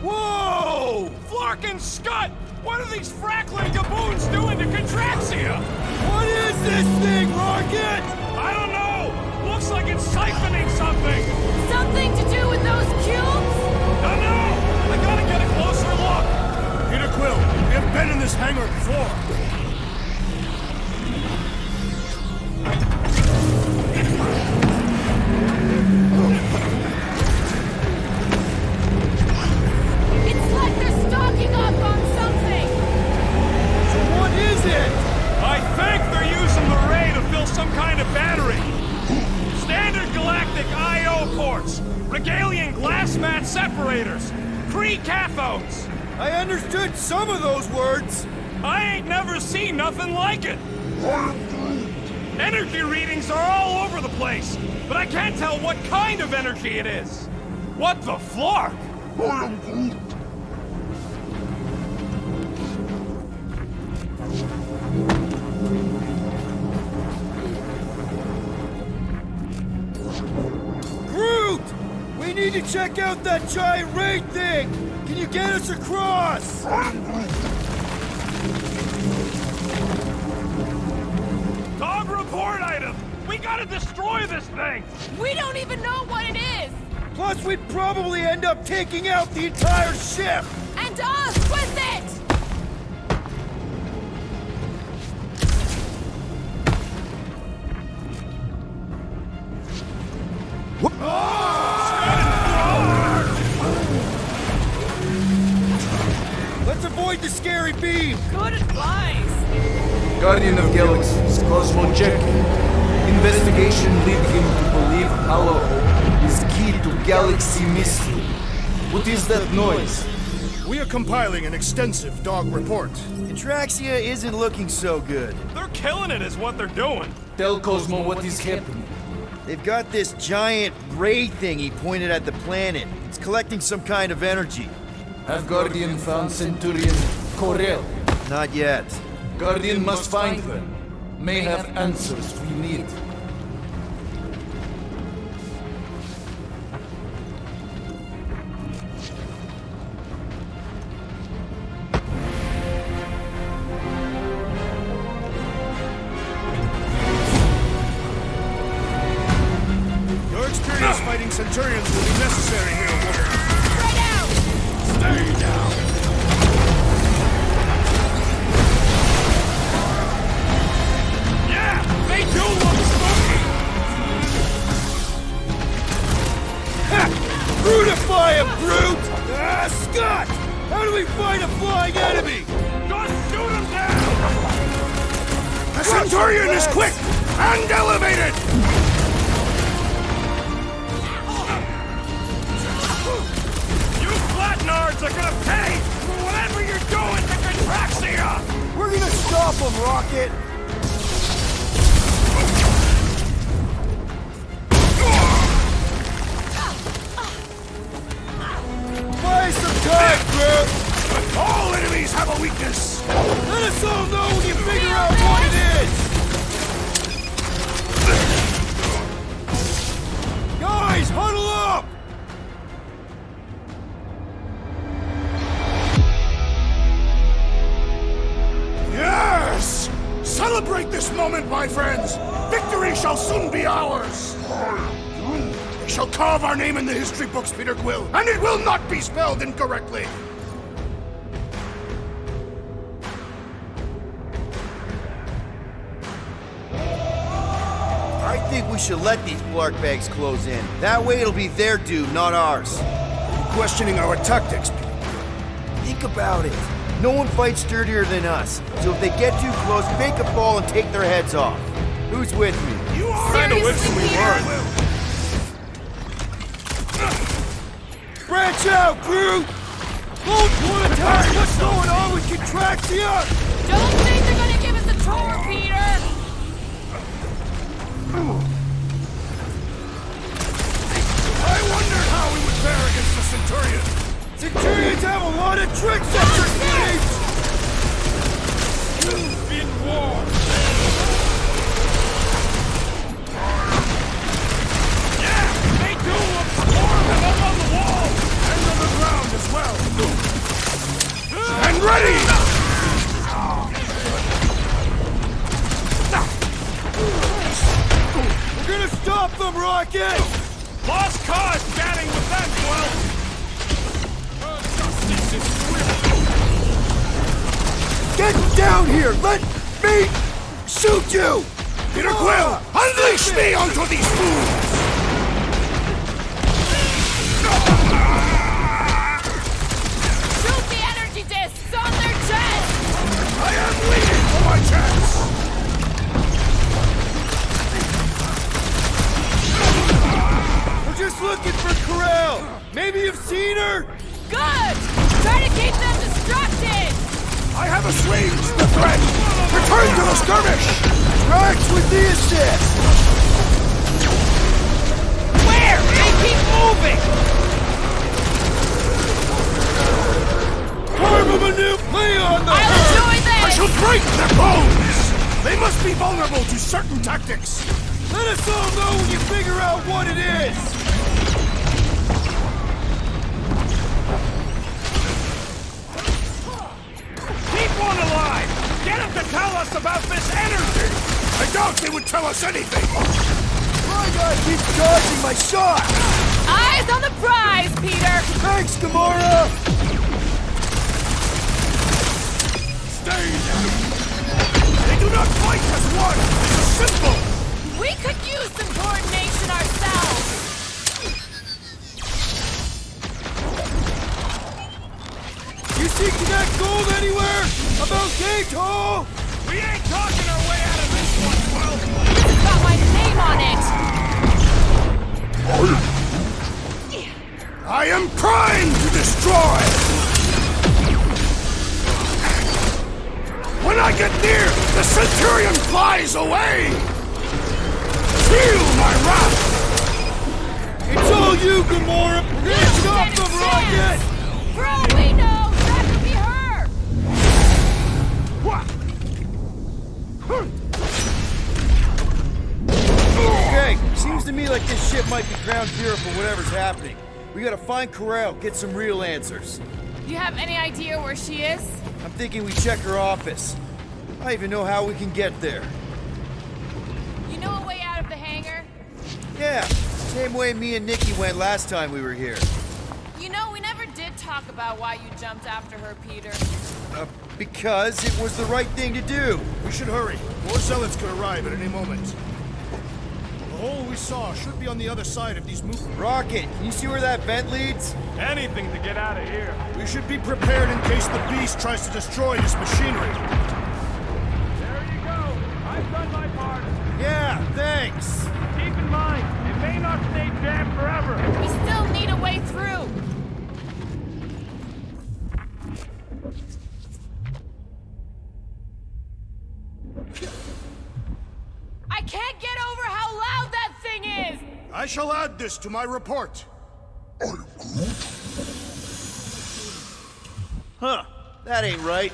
Speaker 10: Whoa! Flark and Scud! What are these frackling gaboons doing to Contraxia?
Speaker 11: What is this thing, Rocket?
Speaker 10: I don't know! Looks like it's siphoning something!
Speaker 5: Something to do with those cubes?
Speaker 10: Don't know! I gotta get a closer look!
Speaker 4: Peter Quill, we have been in this hangar before.
Speaker 5: It's like they're stocking up on something!
Speaker 11: So what is it?
Speaker 10: I think they're using the ray to fill some kind of battery. Standard galactic I.O. ports, Regalian glass mat separators, Kree cathodes.
Speaker 11: I understood some of those words.
Speaker 10: I ain't never seen nothing like it. Energy readings are all over the place, but I can't tell what kind of energy it is. What the flark?
Speaker 11: Groot! We need to check out that giant ray thing! Can you get us across?
Speaker 10: Dog report item! We gotta destroy this thing!
Speaker 5: We don't even know what it is!
Speaker 11: Plus, we'd probably end up taking out the entire ship!
Speaker 5: And us with it!
Speaker 11: Let's avoid the scary beam!
Speaker 5: Good advice!
Speaker 8: Guardian of Galaxies, Cosmo checking. Investigation lead him to believe Hollow is key to galaxy mystery. What is that noise?
Speaker 4: We are compiling an extensive dog report.
Speaker 11: Atraxia isn't looking so good.
Speaker 10: They're killing it is what they're doing.
Speaker 8: Tell Cosmo what is happening.
Speaker 11: They've got this giant ray thingy pointed at the planet. It's collecting some kind of energy.
Speaker 8: Have Guardian found Centurion Corel?
Speaker 11: Not yet.
Speaker 8: Guardian must find her. May have answers we need.
Speaker 4: Your experience fighting Centurions will be necessary here, woman.
Speaker 5: Spread out!
Speaker 4: Stay down.
Speaker 10: Yeah, they do look spooky.
Speaker 11: Brutify him, Groot! Scott! How do we fight a flying enemy?
Speaker 10: Just shoot them down.
Speaker 4: The Centurion is quick and elevated!
Speaker 10: You flatnards are gonna pay for whatever you're doing to Contraxia!
Speaker 11: We're gonna stop him, Rocket! Buy some time, Groot!
Speaker 4: All enemies have a weakness!
Speaker 11: Let us all know when you figure out what it is! Guys, huddle up!
Speaker 4: Yes! Celebrate this moment, my friends! Victory shall soon be ours! We shall carve our name in the history books, Peter Quill, and it will not be spelled incorrectly!
Speaker 11: I think we should let these blark bags close in. That way it'll be their doom, not ours.
Speaker 4: Questioning our tactics, Peter.
Speaker 11: Think about it. No one fights sturdier than us. So if they get too close, fake a fall and take their heads off. Who's with me?
Speaker 10: You are kinda wish we weren't.
Speaker 11: Branch out, Groot! Bolt one attack! What's going on with Contraxia?
Speaker 5: Don't think they're gonna give us a tour, Peter!
Speaker 4: I wondered how we would fare against the Centurion.
Speaker 11: Centurions have a lot of tricks up their sleeves!
Speaker 10: You've been warned. Yeah, they do look swarming up on the wall and on the ground as well.
Speaker 4: And ready!
Speaker 11: We're gonna stop them, Rocket!
Speaker 10: Lost cause chatting with them, Quill. Justice is swift.
Speaker 11: Get down here! Let me shoot you!
Speaker 4: Peter Quill, unleash me onto these fools!
Speaker 5: Shoot the energy discs on their chest!
Speaker 4: I am waiting for my chance!
Speaker 11: We're just looking for Corel! Maybe you've seen her?
Speaker 5: Good! Try to keep them distracted!
Speaker 4: I have assuaged the threat! Return to the skirmish!
Speaker 11: Drax with the assist!
Speaker 10: Where? They keep moving!
Speaker 11: Carve them a new play on them!
Speaker 5: I'll enjoy this!
Speaker 4: I shall break their bones! They must be vulnerable to certain tactics!
Speaker 11: Let us all know when you figure out what it is!
Speaker 10: Keep one alive! Get him to tell us about this energy!
Speaker 4: I doubt they would tell us anything!
Speaker 11: My guy keeps dodging my shot!
Speaker 5: Eyes on the prize, Peter!
Speaker 11: Thanks, Gamora!
Speaker 4: Stay down! They do not fight as one! It's simple!
Speaker 5: We could use some coordination ourselves!
Speaker 11: You see Connect Gold anywhere? About Gato?
Speaker 10: We ain't talking our way out of this one, Quill!
Speaker 5: This has got my name on it!
Speaker 4: I am primed to destroy! get near, the Centurion flies away! Feel my wrath!
Speaker 11: It's all you, Gamora! We're gonna stop the rocket!
Speaker 5: For all we know, that could be her!
Speaker 11: Okay, seems to me like this ship might be ground zero for whatever's happening. We gotta find Corel, get some real answers.
Speaker 5: You have any idea where she is?
Speaker 11: I'm thinking we check her office. I don't even know how we can get there.
Speaker 5: You know a way out of the hangar?
Speaker 11: Yeah, same way me and Nikki went last time we were here.
Speaker 5: You know, we never did talk about why you jumped after her, Peter.
Speaker 11: Because it was the right thing to do.
Speaker 4: We should hurry. More zealots could arrive at any moment. The hole we saw should be on the other side of these movements.
Speaker 11: Rocket, can you see where that vent leads?
Speaker 10: Anything to get out of here.
Speaker 4: We should be prepared in case the beast tries to destroy this machinery.
Speaker 10: There you go. I've done my part.
Speaker 11: Yeah, thanks.
Speaker 10: Keep in mind, it may not stay jammed forever.
Speaker 5: We still need a way through. I can't get over how loud that thing is!
Speaker 4: I shall add this to my report.
Speaker 11: Huh, that ain't right.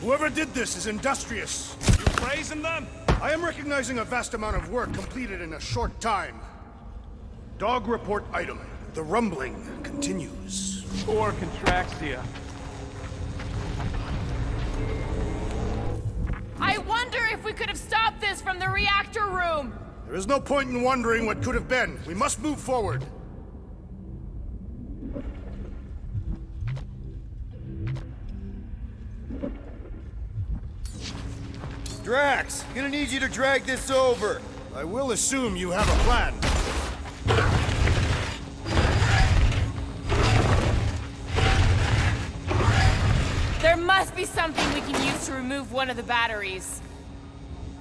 Speaker 4: Whoever did this is industrious.
Speaker 10: You praising them?
Speaker 4: I am recognizing a vast amount of work completed in a short time. Dog report item. The rumbling continues.
Speaker 10: Poor Contraxia.
Speaker 5: I wonder if we could have stopped this from the reactor room!
Speaker 4: There is no point in wondering what could have been. We must move forward.
Speaker 11: Drax, gonna need you to drag this over.
Speaker 4: I will assume you have a plan.
Speaker 5: There must be something we can use to remove one of the batteries.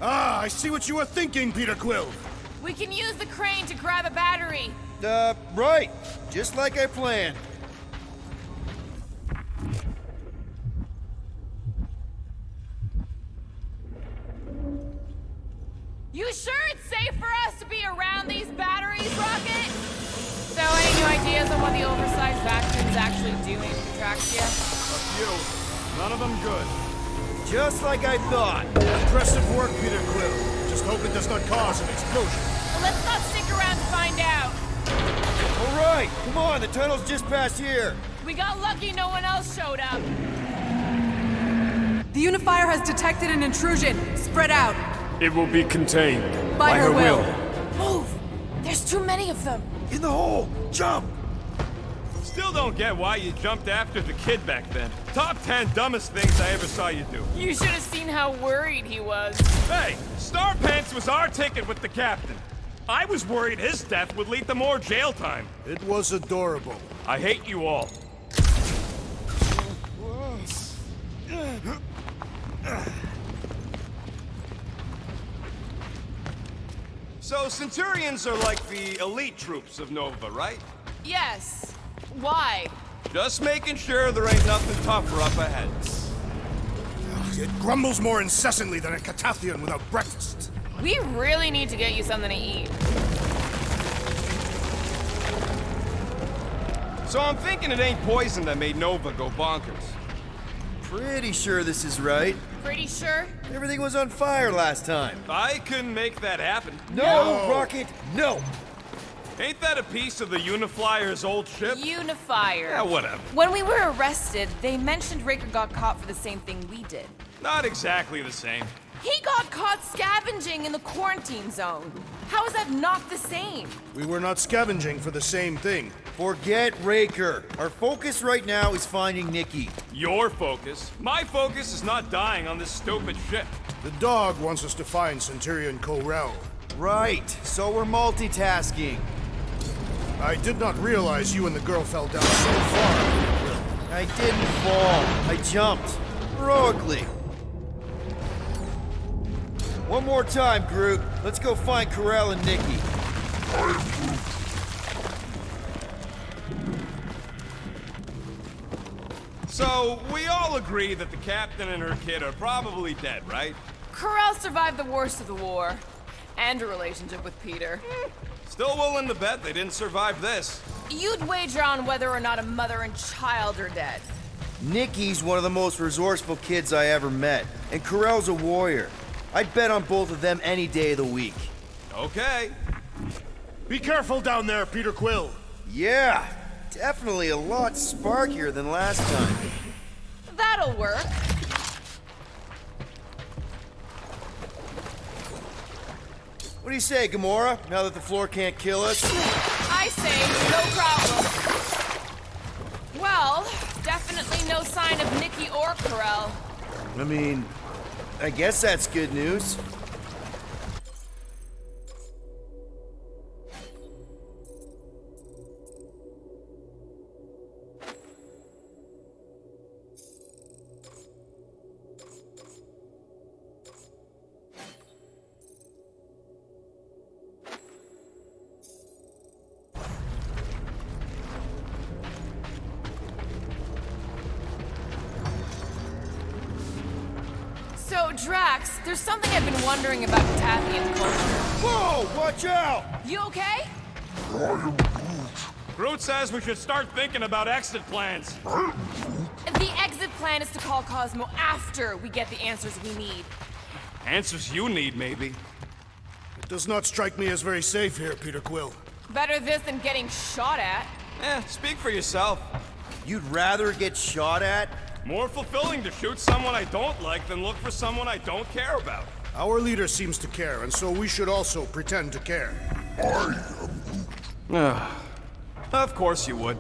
Speaker 4: Ah, I see what you were thinking, Peter Quill.
Speaker 5: We can use the crane to grab a battery.
Speaker 11: Right. Just like I planned.
Speaker 5: You sure it's safe for us to be around these batteries, Rocket? So, any new ideas on what the oversized vacuum's actually doing to Contraxia?
Speaker 10: A few. None of them good.
Speaker 11: Just like I thought.
Speaker 4: Impressive work, Peter Quill. Just hope it does not cause an explosion.
Speaker 5: Well, let's not stick around to find out.
Speaker 11: All right, come on, the tunnel's just past here.
Speaker 5: We got lucky no one else showed up.
Speaker 13: The Unifier has detected an intrusion. Spread out.
Speaker 10: It will be contained.
Speaker 13: By her will.
Speaker 5: Move! There's too many of them.
Speaker 11: In the hole! Jump!
Speaker 10: Still don't get why you jumped after the kid back then. Top 10 dumbest things I ever saw you do.
Speaker 5: You should have seen how worried he was.
Speaker 10: Hey, Star Pants was our ticket with the captain. I was worried his death would lead to more jail time.
Speaker 4: It was adorable.
Speaker 10: I hate you all. So Centurions are like the elite troops of Nova, right?
Speaker 5: Yes. Why?
Speaker 10: Just making sure there ain't nothing tougher up ahead.
Speaker 4: It grumbles more incessantly than a Catathian without breakfast.
Speaker 5: We really need to get you something to eat.
Speaker 10: So I'm thinking it ain't poison that made Nova go bonkers.
Speaker 11: Pretty sure this is right.
Speaker 5: Pretty sure?
Speaker 11: Everything was on fire last time.
Speaker 10: I couldn't make that happen.
Speaker 11: No, Rocket, no!
Speaker 10: Ain't that a piece of the Uniflyer's old ship?
Speaker 5: Unifier.
Speaker 10: Yeah, whatever.
Speaker 5: When we were arrested, they mentioned Raker got caught for the same thing we did.
Speaker 10: Not exactly the same.
Speaker 5: He got caught scavenging in the quarantine zone. How is that not the same?
Speaker 4: We were not scavenging for the same thing.
Speaker 11: Forget Raker. Our focus right now is finding Nikki.
Speaker 10: Your focus. My focus is not dying on this stupid ship.
Speaker 4: The dog wants us to find Centurion Corel.
Speaker 11: Right, so we're multitasking.
Speaker 4: I did not realize you and the girl fell down so far.
Speaker 11: I didn't fall. I jumped. Heroically. One more time, Groot. Let's go find Corel and Nikki.
Speaker 10: So, we all agree that the captain and her kid are probably dead, right?
Speaker 5: Corral survived the worst of the war. And a relationship with Peter.
Speaker 10: Still willing to bet they didn't survive this.
Speaker 5: You'd wager on whether or not a mother and child are dead.
Speaker 11: Nikki's one of the most resourceful kids I ever met, and Corell's a warrior. I'd bet on both of them any day of the week.
Speaker 10: Okay.
Speaker 4: Be careful down there, Peter Quill.
Speaker 11: Yeah, definitely a lot sparkier than last time.
Speaker 5: That'll work.
Speaker 11: What do you say, Gamora, now that the floor can't kill us?
Speaker 5: I say, no problem. Well, definitely no sign of Nikki or Corell.
Speaker 11: I mean, I guess that's good news.
Speaker 5: So, Drax, there's something I've been wondering about Tathian culture.
Speaker 11: Whoa, watch out!
Speaker 5: You okay?
Speaker 10: Groot says we should start thinking about exit plans.
Speaker 5: The exit plan is to call Cosmo after we get the answers we need.
Speaker 10: Answers you need, maybe.
Speaker 4: It does not strike me as very safe here, Peter Quill.
Speaker 5: Better this than getting shot at.
Speaker 10: Speak for yourself.
Speaker 11: You'd rather get shot at?
Speaker 10: More fulfilling to shoot someone I don't like than look for someone I don't care about.
Speaker 4: Our leader seems to care, and so we should also pretend to care.
Speaker 10: Of course you would.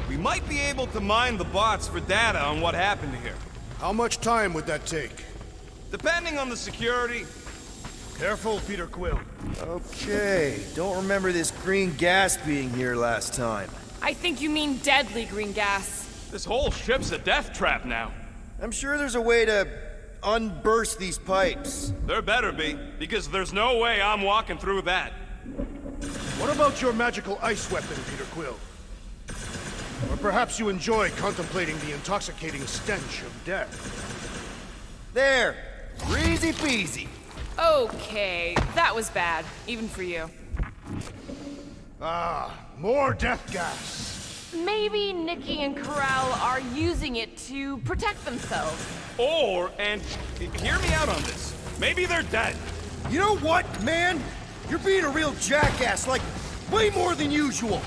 Speaker 10: We might be able to mine the bots for data on what happened here.
Speaker 4: How much time would that take?
Speaker 10: Depending on the security.
Speaker 4: Careful, Peter Quill.
Speaker 11: Okay, don't remember this green gas being here last time.
Speaker 5: I think you mean deadly green gas.
Speaker 10: This whole ship's a death trap now.
Speaker 11: I'm sure there's a way to unburst these pipes.
Speaker 10: There better be, because there's no way I'm walking through that.
Speaker 4: What about your magical ice weapon, Peter Quill? Or perhaps you enjoy contemplating the intoxicating stench of death.
Speaker 11: There! Easy peasy!
Speaker 5: Okay, that was bad, even for you.
Speaker 4: Ah, more death gas.
Speaker 5: Maybe Nikki and Corral are using it to protect themselves.
Speaker 10: Or, and hear me out on this, maybe they're dead.
Speaker 11: You know what, man? You're being a real jackass, like, way more than usual.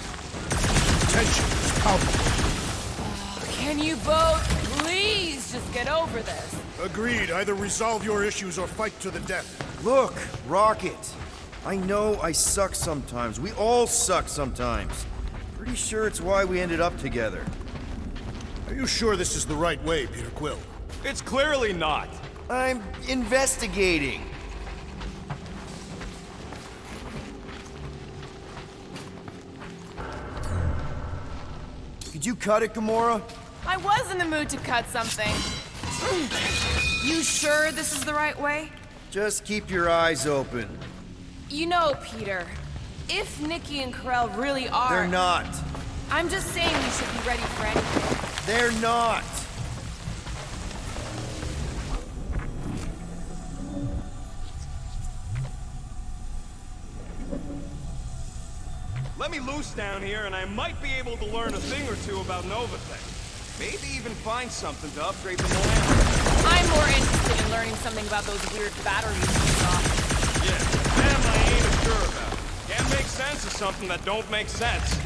Speaker 4: Tension is palpable.
Speaker 5: Can you both please just get over this?
Speaker 4: Agreed. Either resolve your issues or fight to the death.
Speaker 11: Look, Rocket. I know I suck sometimes. We all suck sometimes. Pretty sure it's why we ended up together.
Speaker 4: Are you sure this is the right way, Peter Quill?
Speaker 10: It's clearly not.
Speaker 11: I'm investigating. Could you cut it, Gamora?
Speaker 5: I was in the mood to cut something. You sure this is the right way?
Speaker 11: Just keep your eyes open.
Speaker 5: You know, Peter, if Nikki and Corell really are...
Speaker 11: They're not.
Speaker 5: I'm just saying we should be ready for anything.
Speaker 11: They're not.
Speaker 10: Let me loose down here and I might be able to learn a thing or two about Novatech. Maybe even find something to upgrade the Milan.
Speaker 5: I'm more interested in learning something about those weird batteries you saw.
Speaker 10: Yeah, them I ain't sure about. Can't make sense of something that don't make sense.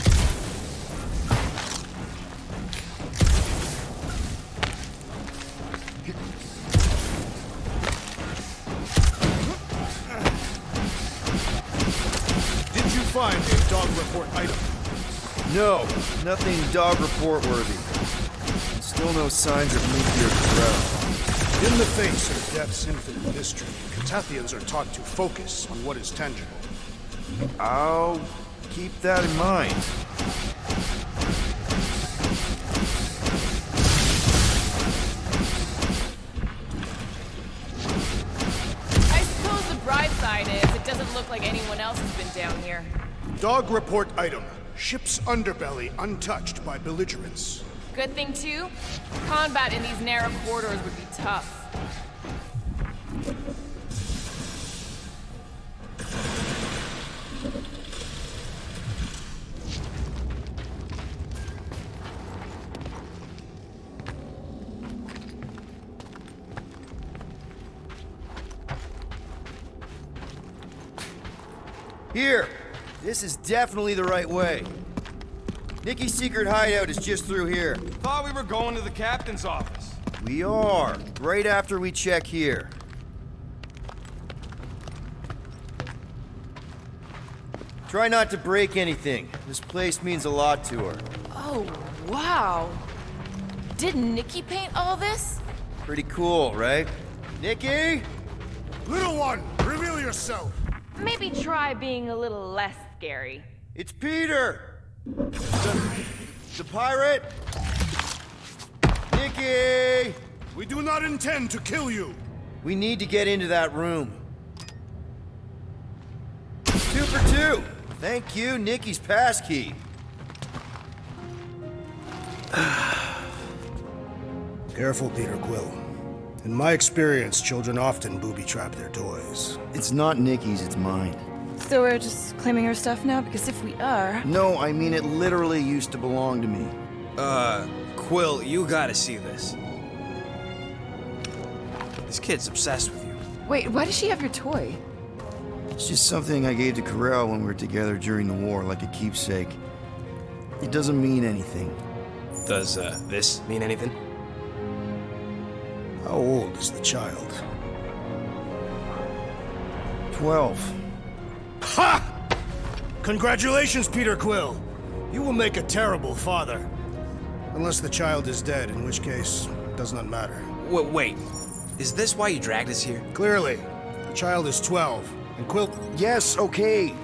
Speaker 4: Did you find a dog report item?
Speaker 11: No, nothing dog report worthy. Still no signs of nuclear threat.
Speaker 4: In the face of Death's infinite mystery, Catathians are taught to focus on what is tangible.
Speaker 11: I'll keep that in mind.
Speaker 5: I suppose the bright side is it doesn't look like like anyone else has been down here.
Speaker 4: Dog report item. Ship's underbelly untouched by belligerents.
Speaker 5: Good thing, too, combat in these narrow corridors would be tough.
Speaker 11: Here! This is definitely the right way. Nikki's secret hideout is just through here.
Speaker 10: Thought we were going to the captain's office.
Speaker 11: We are, right after we check here. Try not to break anything. This place means a lot to her.
Speaker 5: Oh, wow. Did Nikki paint all this?
Speaker 11: Pretty cool, right? Nikki?
Speaker 4: Little one, reveal yourself.
Speaker 5: Maybe try being a little less scary.
Speaker 11: It's Peter! The pirate? Nikki!
Speaker 4: We do not intend to kill you.
Speaker 11: We need to get into that room. 2 for 2. Thank you, Nikki's passkey.
Speaker 4: Careful, Peter Quill. In my experience, children often booby-trap their toys.
Speaker 11: It's not Nikki's, it's mine.
Speaker 12: So we're just claiming her stuff now? Because if we are...
Speaker 11: No, I mean it literally used to belong to me.
Speaker 7: Quill, you gotta see this. This kid's obsessed with you.
Speaker 13: Wait, why does she have your toy?
Speaker 11: It's just something I gave to Corel when we were together during the war, like a keepsake. It doesn't mean anything.
Speaker 7: Does, this mean anything?
Speaker 4: How old is the child?
Speaker 11: 12.
Speaker 4: Ha! Congratulations, Peter Quill. You will make a terrible father. Unless the child is dead, in which case, it does not matter.
Speaker 7: Wait. Is this why you dragged us here?
Speaker 4: Clearly. The child is 12, and Quill...
Speaker 11: Yes, okay.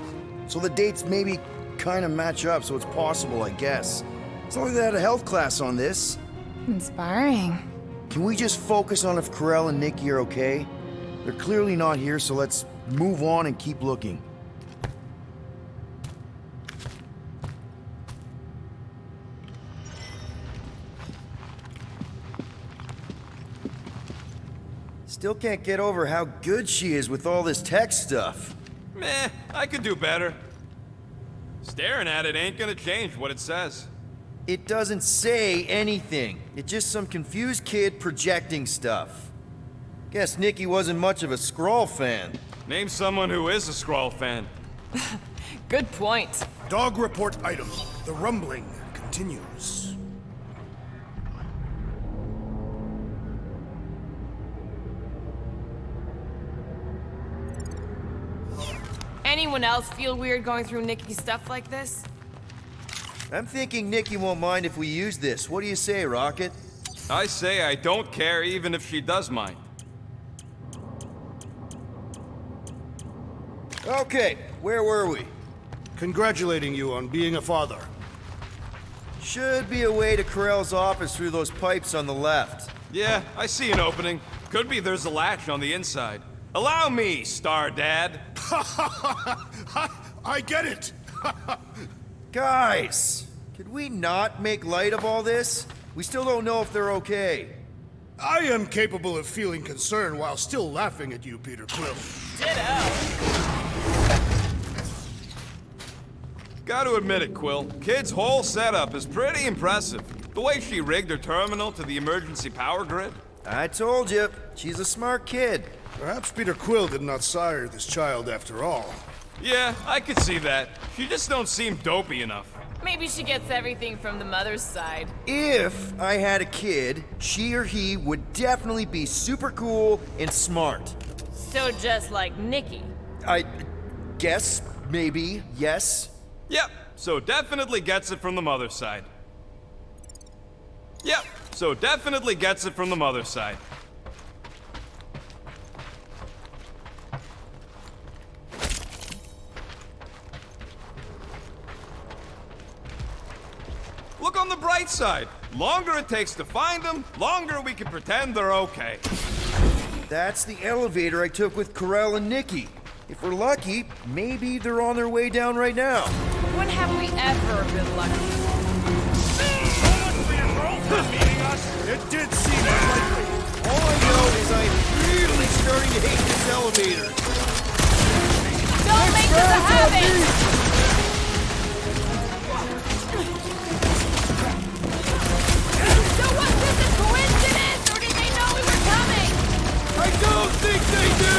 Speaker 11: So the dates maybe kind of match up, so it's possible, I guess. It's not like they had a health class on this.
Speaker 13: Inspiring.
Speaker 11: Can we just focus on if Corel and Nikki are okay? They're clearly not here, so let's move on and keep looking. Still can't get over how good she is with all this tech stuff.
Speaker 10: Meh, I could do better. Staring at it ain't gonna change what it says.
Speaker 11: It doesn't say anything. It's just some confused kid projecting stuff. Guess Nikki wasn't much of a Skrull fan.
Speaker 10: Name someone who is a Skrull fan.
Speaker 5: Good point.
Speaker 4: Dog report item. The rumbling continues.
Speaker 5: Anyone else feel weird going through Nikki's stuff like this?
Speaker 11: I'm thinking Nikki won't mind if we use this. What do you say, Rocket?
Speaker 10: I say I don't care even if she does mind.
Speaker 11: Okay, where were we?
Speaker 4: Congratulating you on being a father.
Speaker 11: Should be a way to Corel's office through those pipes on the left.
Speaker 10: Yeah, I see an opening. Could be there's a latch on the inside. Allow me, Star Dad.
Speaker 4: I get it.
Speaker 11: Guys, could we not make light of all this? We still don't know if they're okay.
Speaker 4: I am capable of feeling concern while still laughing at you, Peter Quill.
Speaker 5: Ditto.
Speaker 10: Gotta admit it, Quill. Kid's whole setup is pretty impressive. The way she rigged her terminal to the emergency power grid.
Speaker 11: I told you, she's a smart kid.
Speaker 4: Perhaps Peter Quill did not sire this child after all.
Speaker 10: Yeah, I could see that. She just don't seem dopey enough.
Speaker 5: Maybe she gets everything from the mother's side.
Speaker 11: If I had a kid, she or he would definitely be super cool and smart.
Speaker 5: So just like Nikki.
Speaker 11: I guess, maybe, yes.
Speaker 10: Yep, so definitely gets it from the mother's side. Yep, so definitely gets it from the mother's side. Look on the bright side. Longer it takes to find them, longer we can pretend they're okay.
Speaker 11: That's the elevator I took with Corel and Nikki. If we're lucky, maybe they're on their way down right now.
Speaker 5: When have we ever been lucky?
Speaker 4: It did seem unlikely.
Speaker 11: All I know is I'm really starting to hate this elevator.
Speaker 5: Don't make this a habit! So was this a coincidence, or did they know we were coming?
Speaker 11: I don't think they do!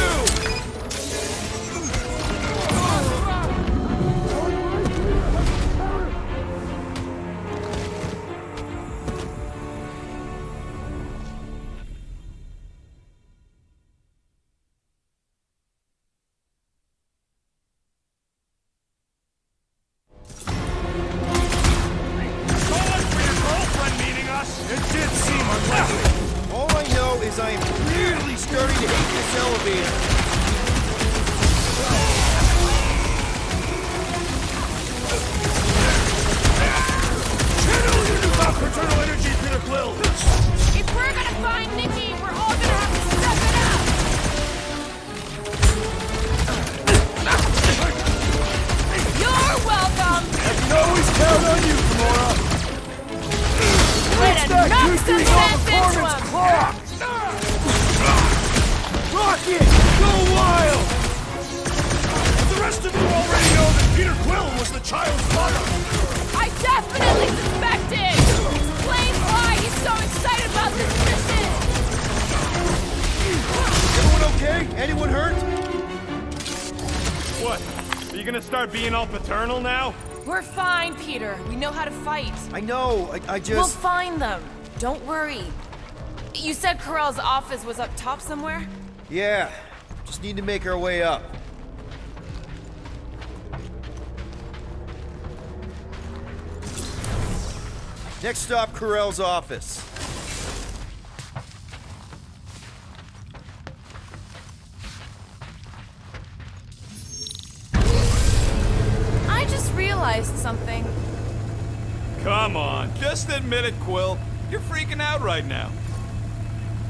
Speaker 4: It did seem unlikely.
Speaker 11: All I know is I am really starting to hate this elevator.
Speaker 4: Channel your newfound paternal energy, Peter Quill!
Speaker 5: If we're gonna find Nikki, we're all gonna have to step it up! You're welcome!
Speaker 11: I can always count on you, Gamora.
Speaker 5: Way to knock some sense into him!
Speaker 11: Rocket, go wild!
Speaker 4: The rest of you already know that Peter Quill was the child's father!
Speaker 5: I definitely suspected! Explains why he's so excited about this mission!
Speaker 11: Everyone okay? Anyone hurt?
Speaker 10: What? Are you gonna start being all paternal now?
Speaker 5: We're fine, Peter. We know how to fight.
Speaker 11: I know, I just...
Speaker 5: We'll find them. Don't worry. You said Carell's office was up top somewhere?
Speaker 11: Yeah, just need to make our way up. Next stop, Carell's office.
Speaker 5: I just realized something.
Speaker 10: Come on, just admit it, Quill. You're freaking out right now.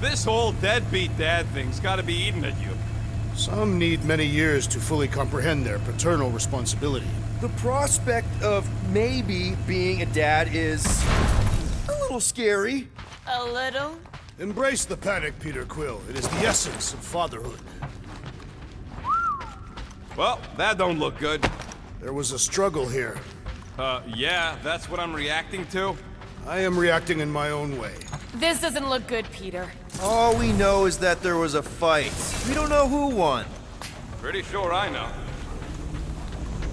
Speaker 10: This whole deadbeat dad thing's gotta be eating at you.
Speaker 4: Some need many years to fully comprehend their paternal responsibility.
Speaker 11: The prospect of maybe being a dad is a little scary.
Speaker 5: A little?
Speaker 4: Embrace the panic, Peter Quill. It is the essence of fatherhood.
Speaker 10: Well, that don't look good.
Speaker 4: There was a struggle here.
Speaker 10: Yeah, that's what I'm reacting to.
Speaker 4: I am reacting in my own way.
Speaker 5: This doesn't look good, Peter.
Speaker 11: All we know is that there was a fight. We don't know who won.
Speaker 10: Pretty sure I know.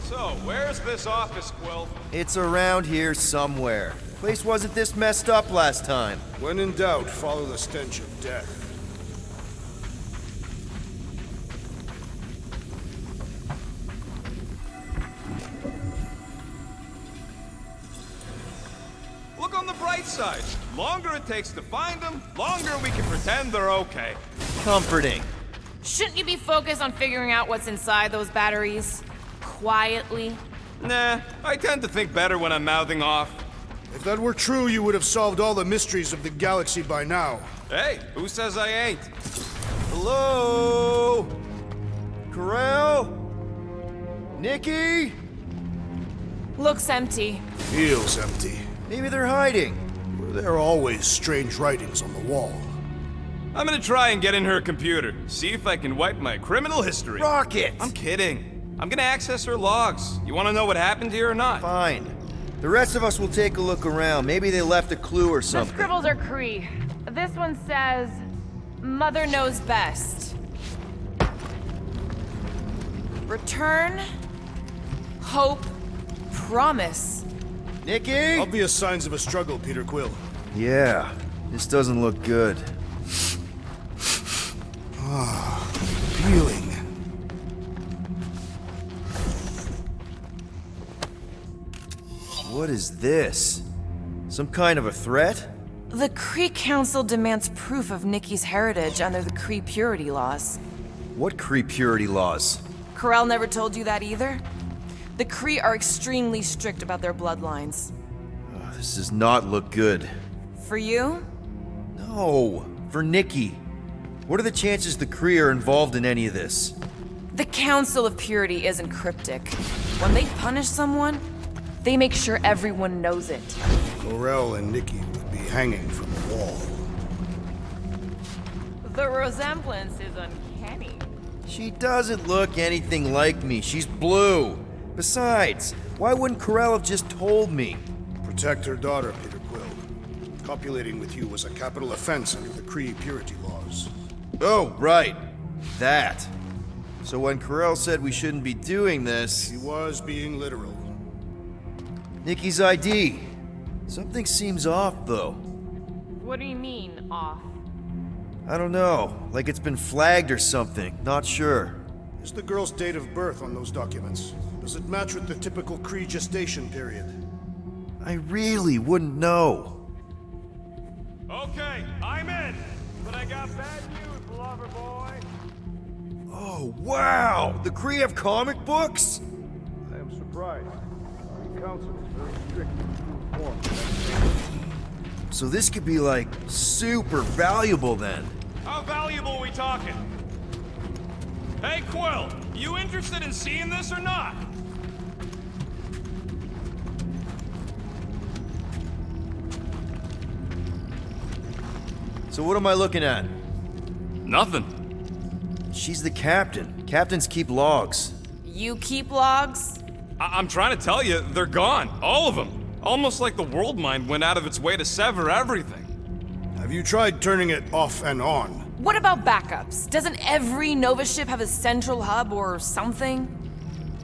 Speaker 10: So, where's this office, Quill?
Speaker 11: It's around here somewhere. Place wasn't this messed up last time.
Speaker 4: When in doubt, follow the stench of death.
Speaker 10: Look on the bright side. Longer it takes to find them, longer we can pretend they're okay.
Speaker 11: Comforting.
Speaker 5: Shouldn't you be focused on figuring out what's inside those batteries? Quietly?
Speaker 10: Nah, I tend to think better when I'm mouthing off.
Speaker 4: If that were true, you would have solved all the mysteries of the galaxy by now.
Speaker 10: Hey, who says I ain't?
Speaker 11: Hello? Carell? Nikki?
Speaker 5: Looks empty.
Speaker 4: Feels empty.
Speaker 11: Maybe they're hiding.
Speaker 4: There are always strange writings on the wall.
Speaker 10: I'm gonna try and get in her computer, see if I can wipe my criminal history.
Speaker 11: Rocket!
Speaker 10: I'm kidding. I'm gonna access her logs. You wanna know what happened here or not?
Speaker 11: Fine. The rest of us will take a look around. Maybe they left a clue or
Speaker 5: The
Speaker 11: something.
Speaker 5: scribbles are Cree. This one says, Mother knows best. Return, hope, promise.
Speaker 11: Nikki?
Speaker 4: Obvious signs of a struggle, Peter Quill.
Speaker 11: Yeah, this doesn't look good.
Speaker 4: Healing.
Speaker 11: What is this? Some kind of a threat?
Speaker 5: The Cree Council demands proof of Nikki's heritage under the Cree purity laws.
Speaker 11: What Cree purity laws?
Speaker 5: Carell never told you that either? The Cree are extremely strict about their bloodlines.
Speaker 11: Oh, this does not look good.
Speaker 5: For you?
Speaker 11: No, for Nikki. What are the chances the Cree are involved in any of this?
Speaker 5: The Council of Purity isn't cryptic. When they punish someone, they make sure everyone knows it.
Speaker 4: Corell and Nikki would be hanging from the wall.
Speaker 5: The resemblance is uncanny.
Speaker 11: She doesn't look anything like me. She's blue. Besides, why wouldn't Corell have just told me?
Speaker 4: Protect her daughter, Peter Quill. Copulating with you was a capital offense under the Kree purity laws.
Speaker 11: Oh, right. That. So when Corell said we shouldn't be doing this...
Speaker 4: He was being literal.
Speaker 11: Nikki's ID. Something seems off, though.
Speaker 5: What do you mean, off?
Speaker 11: I don't know. Like it's been flagged or something. Not sure.
Speaker 4: Is the girl's date of birth on those documents? Does it match with the typical Kree gestation period?
Speaker 11: I really wouldn't know.
Speaker 10: Okay, I'm in. But I got bad news, lover boy.
Speaker 11: Oh, wow! The Kree have comic books?
Speaker 4: I am surprised. The Council is very strict with true form.
Speaker 11: So this could be, like, super valuable then.
Speaker 10: How valuable are we talking? Hey, Quill, you interested in seeing this or not?
Speaker 11: So what am I looking at?
Speaker 10: Nothing.
Speaker 11: She's the captain. Captains keep logs.
Speaker 5: You keep logs?
Speaker 10: I'm trying to tell you, they're gone. All of them. Almost like the world mind went out of its way to sever everything.
Speaker 4: Have you tried turning it off and on?
Speaker 5: What about backups? Doesn't every Nova ship have a central hub or something?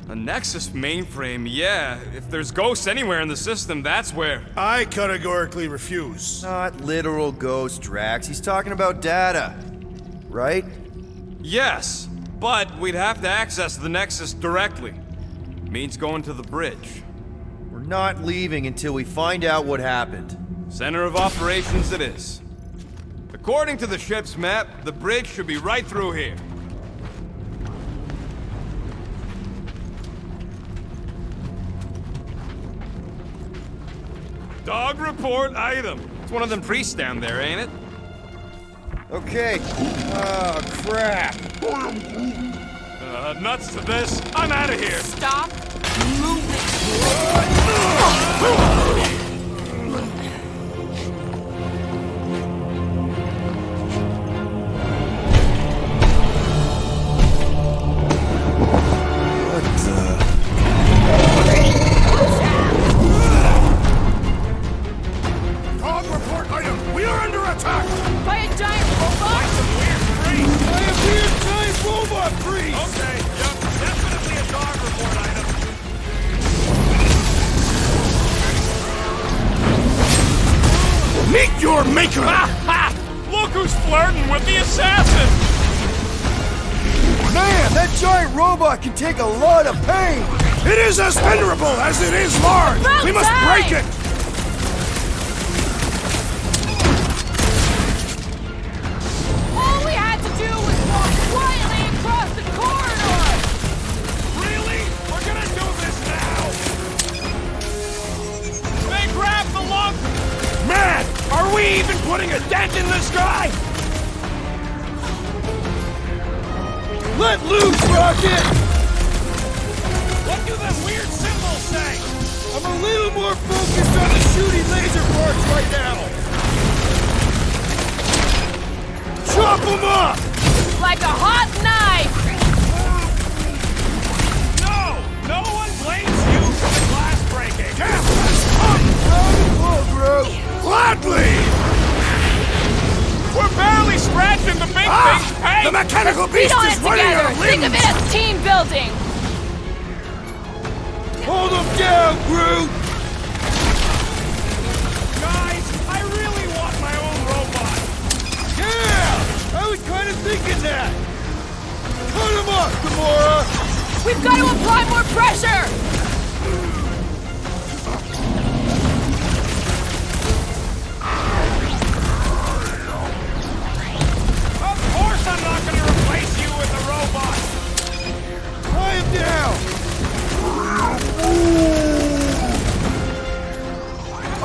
Speaker 10: A Nexus mainframe, yeah. If there's ghosts anywhere in the system, that's where...
Speaker 4: I categorically refuse.
Speaker 11: Not literal ghost, Drax. He's talking about data. Right?
Speaker 10: Yes, but we'd have to access the Nexus directly. Means going to the bridge.
Speaker 11: We're not leaving until we find out what happened.
Speaker 10: Center of operations it is. According to the ship's map, the bridge should be right through here. Dog report item. It's one of them priests down there, ain't it?
Speaker 11: Okay. Oh, crap.
Speaker 10: Nuts to this. I'm out of here.
Speaker 5: Stop moving.
Speaker 4: Dog report item! We are under attack!
Speaker 5: By a giant robot?
Speaker 4: By a weird giant robot priest!
Speaker 10: Okay, yep, definitely a dog report item.
Speaker 4: Meet your maker!
Speaker 10: Ha! Look who's flirting with the assassin!
Speaker 11: Man, that giant robot can take a lot of pain!
Speaker 4: It is as venerable as it is large! We must break it!
Speaker 5: All we had to do was walk quietly across the corridor!
Speaker 10: Really? We're gonna do this now! They grabbed the lung!
Speaker 2: Man, are we even putting a dent in this guy?
Speaker 11: Let loose, Rocket!
Speaker 10: What do them weird symbols say?
Speaker 11: I'm a little more focused on the shooting laser parts right now! Chop them up!
Speaker 5: Like a hot knife!
Speaker 10: No one blames you for the glass breaking!
Speaker 4: Gladly!
Speaker 10: We're barely scratching the big thing's paint!
Speaker 4: The mechanical
Speaker 5: Beat
Speaker 4: beast
Speaker 5: on
Speaker 4: is
Speaker 5: it
Speaker 4: running
Speaker 5: together!
Speaker 4: our
Speaker 5: Think of
Speaker 4: limbs!
Speaker 5: it as team building!
Speaker 11: Hold them down, Groot!
Speaker 10: Guys, I really want my own robot!
Speaker 11: Yeah! I was kind of thinking that! Cut him off, Gamora!
Speaker 5: We've got to apply more pressure!
Speaker 10: Of course I'm not gonna replace you with a robot!
Speaker 11: Tie him down!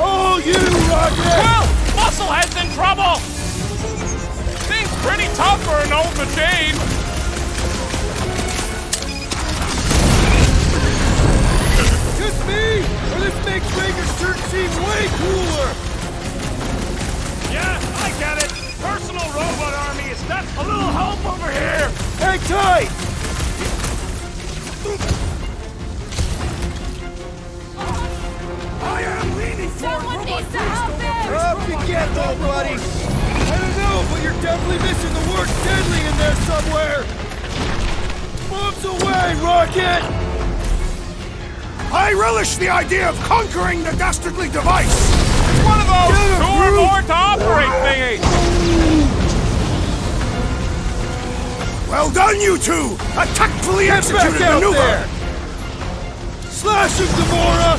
Speaker 11: Oh, you, Rocket!
Speaker 10: Well, Musclehead's in trouble! Thing's pretty tough for an old machine!
Speaker 2: me, or this makes Rager's shirt seem way cooler!
Speaker 10: Yeah, I get it. Personal robot army is not a little help over here.
Speaker 2: Hang tight!
Speaker 4: I am leaning
Speaker 5: Someone needs to help him!
Speaker 2: Up you get, little buddy! I don't know, but you're definitely missing the word deadly in there somewhere! Bombs away, Rocket!
Speaker 4: I relish the idea of conquering the dastardly device!
Speaker 10: It's one of those two or more to operate thingies.
Speaker 4: Well done, you two! A tactfully
Speaker 2: Get
Speaker 4: executed
Speaker 2: back out
Speaker 4: maneuver!
Speaker 2: there! Slash him, Gamora!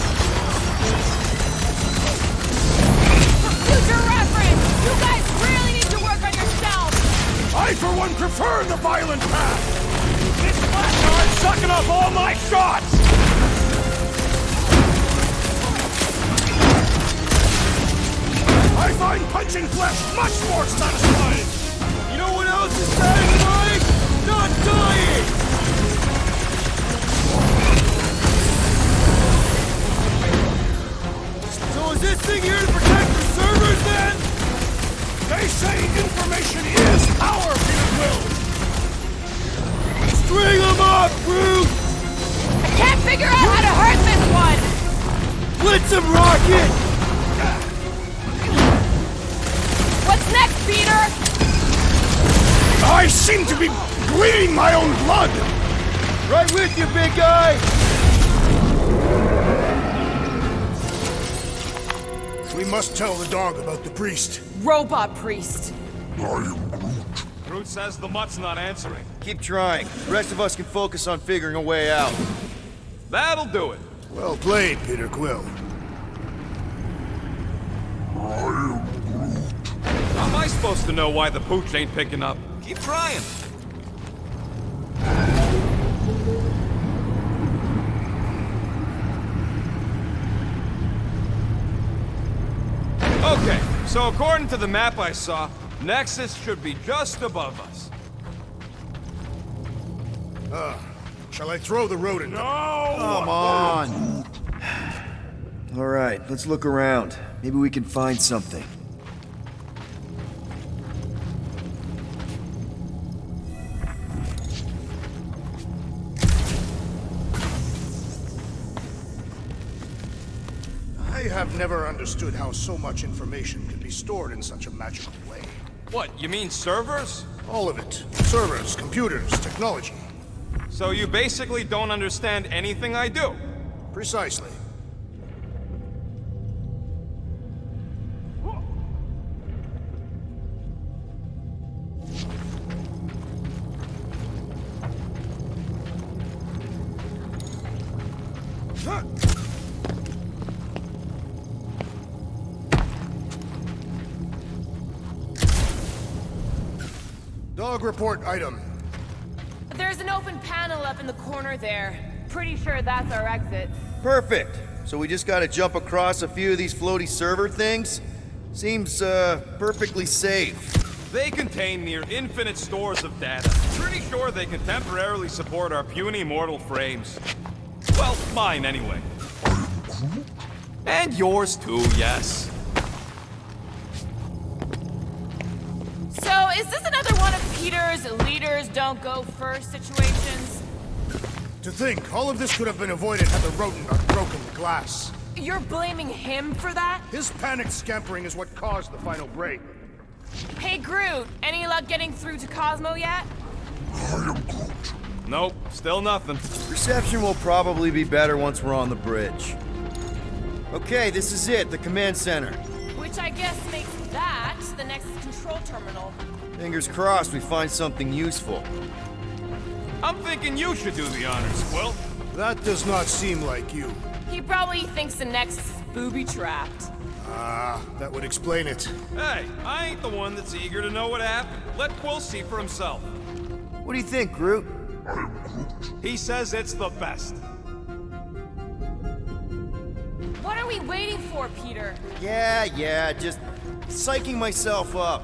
Speaker 5: Future reference! You guys really need to work on yourselves!
Speaker 4: I, for one, prefer the violent path!
Speaker 10: This flashcard's sucking up all my shots.
Speaker 4: I find punching flesh much more satisfying!
Speaker 2: You know what else is satisfying? Not dying! So is this thing here to protect the servers then?
Speaker 4: They say information is power, Peter Quill!
Speaker 2: String them up, Groot!
Speaker 5: I can't figure out how to hurt this one!
Speaker 2: Blitz him, Rocket!
Speaker 5: What's next, Peter?
Speaker 4: I seem to be bleeding my own blood!
Speaker 2: Right with you, big guy!
Speaker 4: We must tell the dog about the priest.
Speaker 5: Robot priest.
Speaker 10: Groot says the mutt's not answering.
Speaker 11: Keep trying. The rest of us can focus on figuring a way out.
Speaker 10: That'll do it.
Speaker 4: Well played, Peter Quill.
Speaker 10: How am I supposed to know why the pooch ain't picking up? Keep trying. Okay, so according to the map I saw, Nexus should be just above us.
Speaker 4: Shall I throw the rodent?
Speaker 10: No!
Speaker 11: Come on! All right, let's look around. Maybe we can find something.
Speaker 4: I have never understood how so much information could be stored in such a magical way.
Speaker 10: What, you mean servers?
Speaker 4: All of it. Servers, computers, technology.
Speaker 10: So you basically don't understand anything I do?
Speaker 4: Precisely. Dog report item.
Speaker 5: There's an open panel up in the corner there. Pretty sure that's our exit.
Speaker 11: Perfect. So we just gotta jump across a few of these floaty server things? Seems, perfectly safe.
Speaker 10: They contain near infinite stores of data. Pretty sure they can temporarily support our puny mortal frames. Well, mine anyway. And yours too, yes.
Speaker 5: So, is this another one of Peter's leaders don't go first situations?
Speaker 4: To think, all of this could have been avoided had the rodent not broken the glass.
Speaker 5: You're blaming him for that?
Speaker 4: His panicked scampering is what caused the final break.
Speaker 5: Hey, Groot, any luck getting through to Cosmo yet?
Speaker 10: Nope, still nothing.
Speaker 11: Reception will probably be better once we're on the bridge. Okay, this is it, the command center.
Speaker 5: Which I guess makes that the next control terminal.
Speaker 11: Fingers crossed we find something useful.
Speaker 10: I'm thinking you should do the honors, Quill.
Speaker 4: That does not seem like you.
Speaker 5: He probably thinks the next is booby-trapped.
Speaker 4: Ah, that would explain it.
Speaker 10: Hey, I ain't the one that's eager to know what happened. Let Quill see for himself.
Speaker 11: What do you think, Groot?
Speaker 10: He says it's the best.
Speaker 5: What are we waiting for, Peter?
Speaker 11: Yeah, just psyching myself up.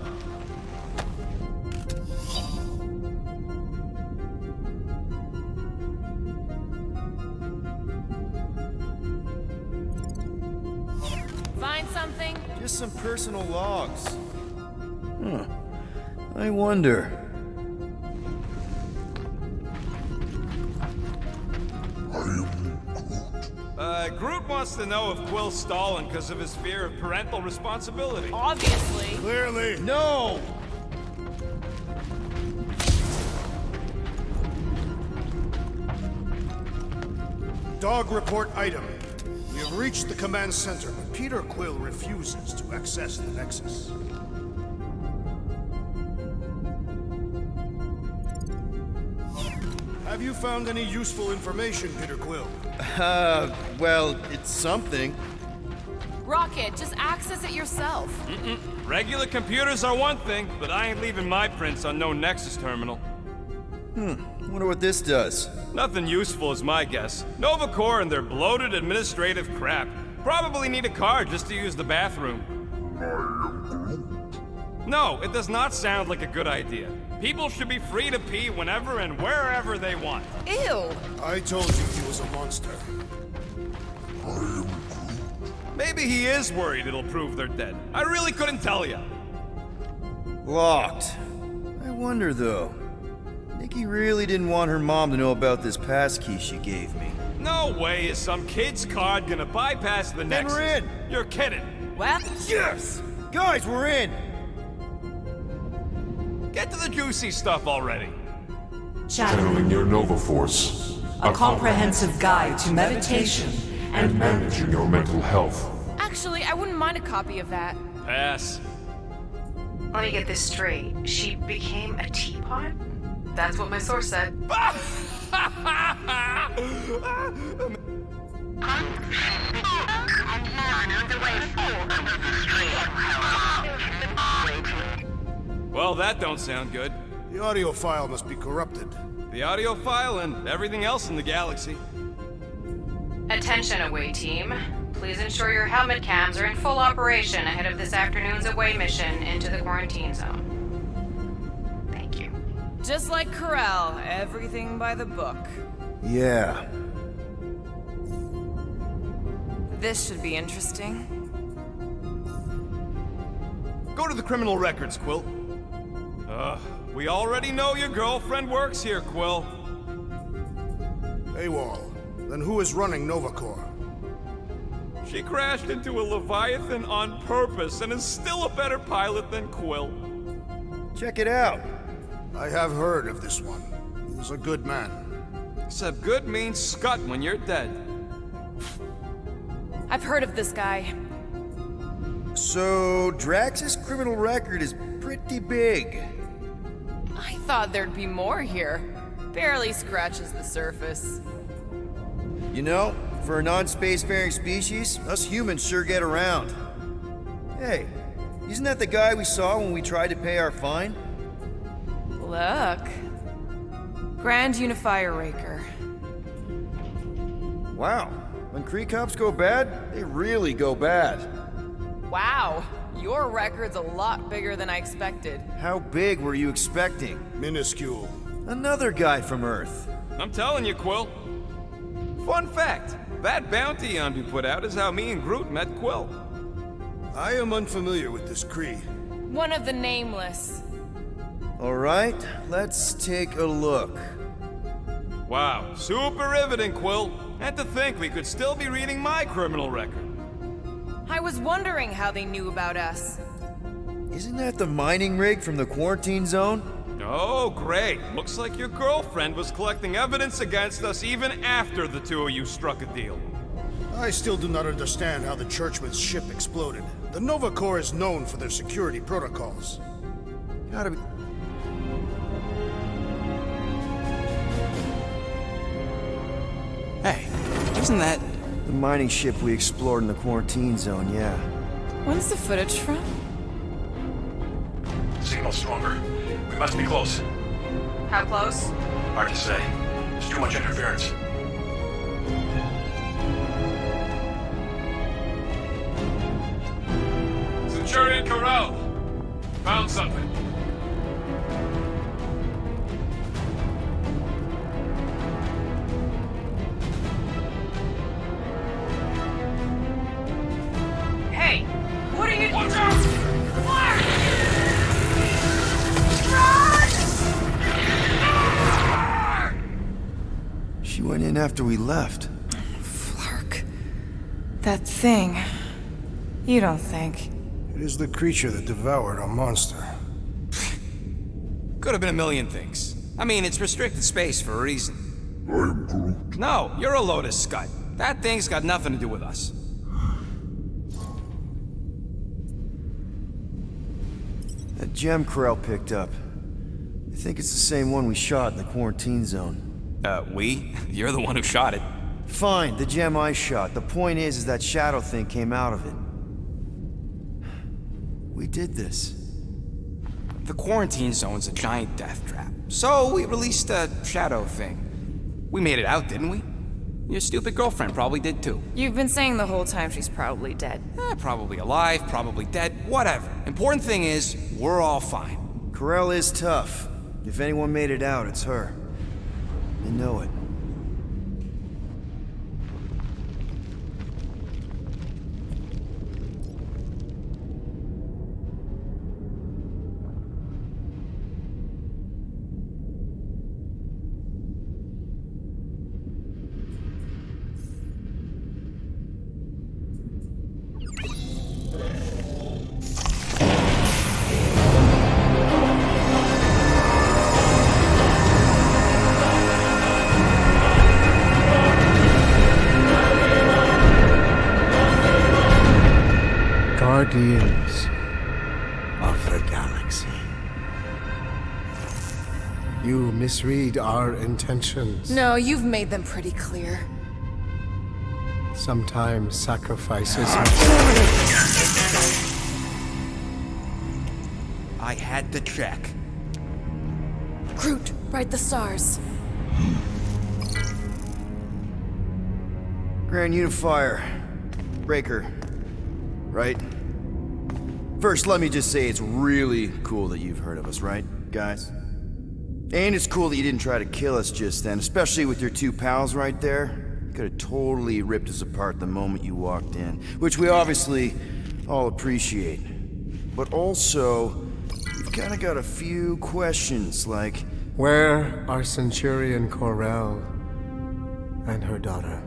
Speaker 5: Find something?
Speaker 11: Just some personal logs. Huh. I wonder.
Speaker 10: Groot wants to know if Quill's stalling because of his fear of parental responsibility.
Speaker 5: Obviously.
Speaker 4: Clearly.
Speaker 11: No!
Speaker 4: Dog report item. We have reached the command center, but Peter Quill refuses to access the Nexus. Have you found any useful information, Peter Quill?
Speaker 11: Well, it's something.
Speaker 5: Rocket, just access it yourself.
Speaker 10: Regular computers are one thing, but I ain't leaving my prints on no Nexus terminal.
Speaker 11: Wonder what this does.
Speaker 10: Nothing useful is my guess. Nova Corps and their bloated administrative crap. Probably need a card just to use the bathroom. No, it does not sound like a good idea. People should be free to pee whenever and wherever they want.
Speaker 5: Ew.
Speaker 4: I told you he was a monster.
Speaker 10: Maybe he is worried it'll prove they're dead. I really couldn't tell you.
Speaker 11: Locked. I wonder, though. Nikki really didn't want her mom to know about this passkey she gave me.
Speaker 10: No way is some kid's card gonna bypass the Nexus.
Speaker 11: we're in.
Speaker 10: You're kidding.
Speaker 5: Well,
Speaker 11: Yes! Guys, we're in!
Speaker 10: Get to the juicy stuff already.
Speaker 14: Channeling your Nova Force. A comprehensive guide to meditation and managing your mental health.
Speaker 5: actually, I wouldn't mind a copy of that.
Speaker 10: Pass.
Speaker 15: Let me get this straight. She became a teapot? That's what my source said.
Speaker 10: Well, that don't sound good.
Speaker 4: The audio file must be corrupted.
Speaker 10: The audio file and everything else in the galaxy.
Speaker 15: Attention, away team. Please ensure your helmet cams are in full operation ahead of this afternoon's away mission into the quarantine zone. Thank you.
Speaker 5: Just like Corel, everything by the book.
Speaker 11: Yeah.
Speaker 5: This should be interesting.
Speaker 10: Go to the criminal records, Quill. We already know your girlfriend works here, Quill.
Speaker 4: AWOL. Then who is running Nova Corps?
Speaker 10: She crashed into a Leviathan on purpose and is still a better pilot than Quill.
Speaker 11: Check it out.
Speaker 4: I have heard of this one. He was a good man.
Speaker 10: Except good means scut when you're dead.
Speaker 5: I've heard of this guy.
Speaker 11: So, Drax's criminal record is pretty big.
Speaker 5: I thought there'd be more here. Barely scratches the surface.
Speaker 11: You know, for a non-spacefaring species, us humans sure get around. Hey, isn't that the guy we saw when we tried to pay our fine?
Speaker 5: Look. Grand Unifier Raker.
Speaker 11: Wow, when Kree cops go bad, they really go bad.
Speaker 5: Wow, your record's a lot bigger than I expected.
Speaker 11: How big were you expecting?
Speaker 4: Minuscule.
Speaker 11: Another guy from Earth.
Speaker 10: I'm telling you, Quill. Fun fact, that bounty Yondu put out is how me and Groot met Quill.
Speaker 4: I am unfamiliar with this Kree.
Speaker 5: One of the Nameless.
Speaker 11: All right, let's take a look.
Speaker 10: Wow, super riveting, Quill. And to think we could still be reading my criminal record.
Speaker 5: I was wondering how they knew about us.
Speaker 11: Isn't that the mining rig from the quarantine zone?
Speaker 10: Oh, great. Looks like your girlfriend was collecting evidence against us even after the two of you struck a deal.
Speaker 4: I still do not understand how the Churchman's ship exploded. The Nova Corps is known for their security protocols.
Speaker 11: Gotta be...
Speaker 7: Hey, isn't that...
Speaker 11: The mining ship we explored in the quarantine zone, yeah.
Speaker 5: When's the footage from?
Speaker 16: Signal stronger. We must be close.
Speaker 15: How close?
Speaker 16: Hard to say. There's too much interference.
Speaker 10: Centurion Corral! Found something.
Speaker 15: Hey,
Speaker 10: Watch out!
Speaker 1: She went in after we left.
Speaker 13: Flark. That thing. You don't think?
Speaker 4: It is the creature that devoured our monster.
Speaker 7: Could have been a million things. I mean, it's restricted space for a reason.
Speaker 3: I'm Groot.
Speaker 7: No, you're a load of scud. That thing's got nothing to do with us.
Speaker 1: That gem Corell picked up. I think it's the same one we shot in the quarantine zone.
Speaker 7: We? You're the one who shot it.
Speaker 1: Fine, the gem I shot. The point is that shadow thing came out of it. We did this.
Speaker 7: The quarantine zone's a giant death trap. So we released a shadow thing. We made it out, didn't we? Your stupid girlfriend probably did too.
Speaker 5: You've been saying the whole time she's probably dead.
Speaker 7: Probably alive, probably dead, whatever. Important thing is, we're all fine.
Speaker 1: Corell is tough. If anyone made it out, it's her. I know it.
Speaker 4: Guardians of the Galaxy. You misread our intentions.
Speaker 13: No, you've made them pretty clear.
Speaker 4: Sometimes sacrifices.
Speaker 7: I had to check.
Speaker 13: Groot, write the stars.
Speaker 1: Grand Unifier. Breaker. Right? First, let me just say it's really cool that you've heard of us, right, guys? And it's cool that you didn't try to kill us just then, especially with your two pals right there. Could have totally ripped us apart the moment you walked in, which we obviously all appreciate. But also, we've kind of got a few questions, like...
Speaker 4: Where are Centurion Corell and her daughter?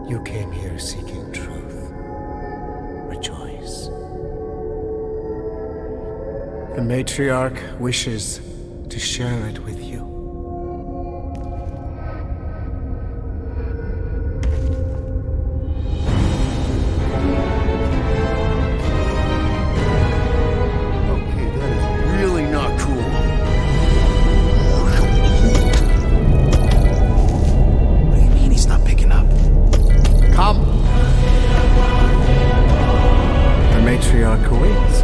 Speaker 4: You came here seeking truth. Rejoice. The matriarch wishes to share it with you.
Speaker 1: Okay, that is really not cool.
Speaker 7: What do you mean he's not picking up?
Speaker 4: Come! The matriarch awaits.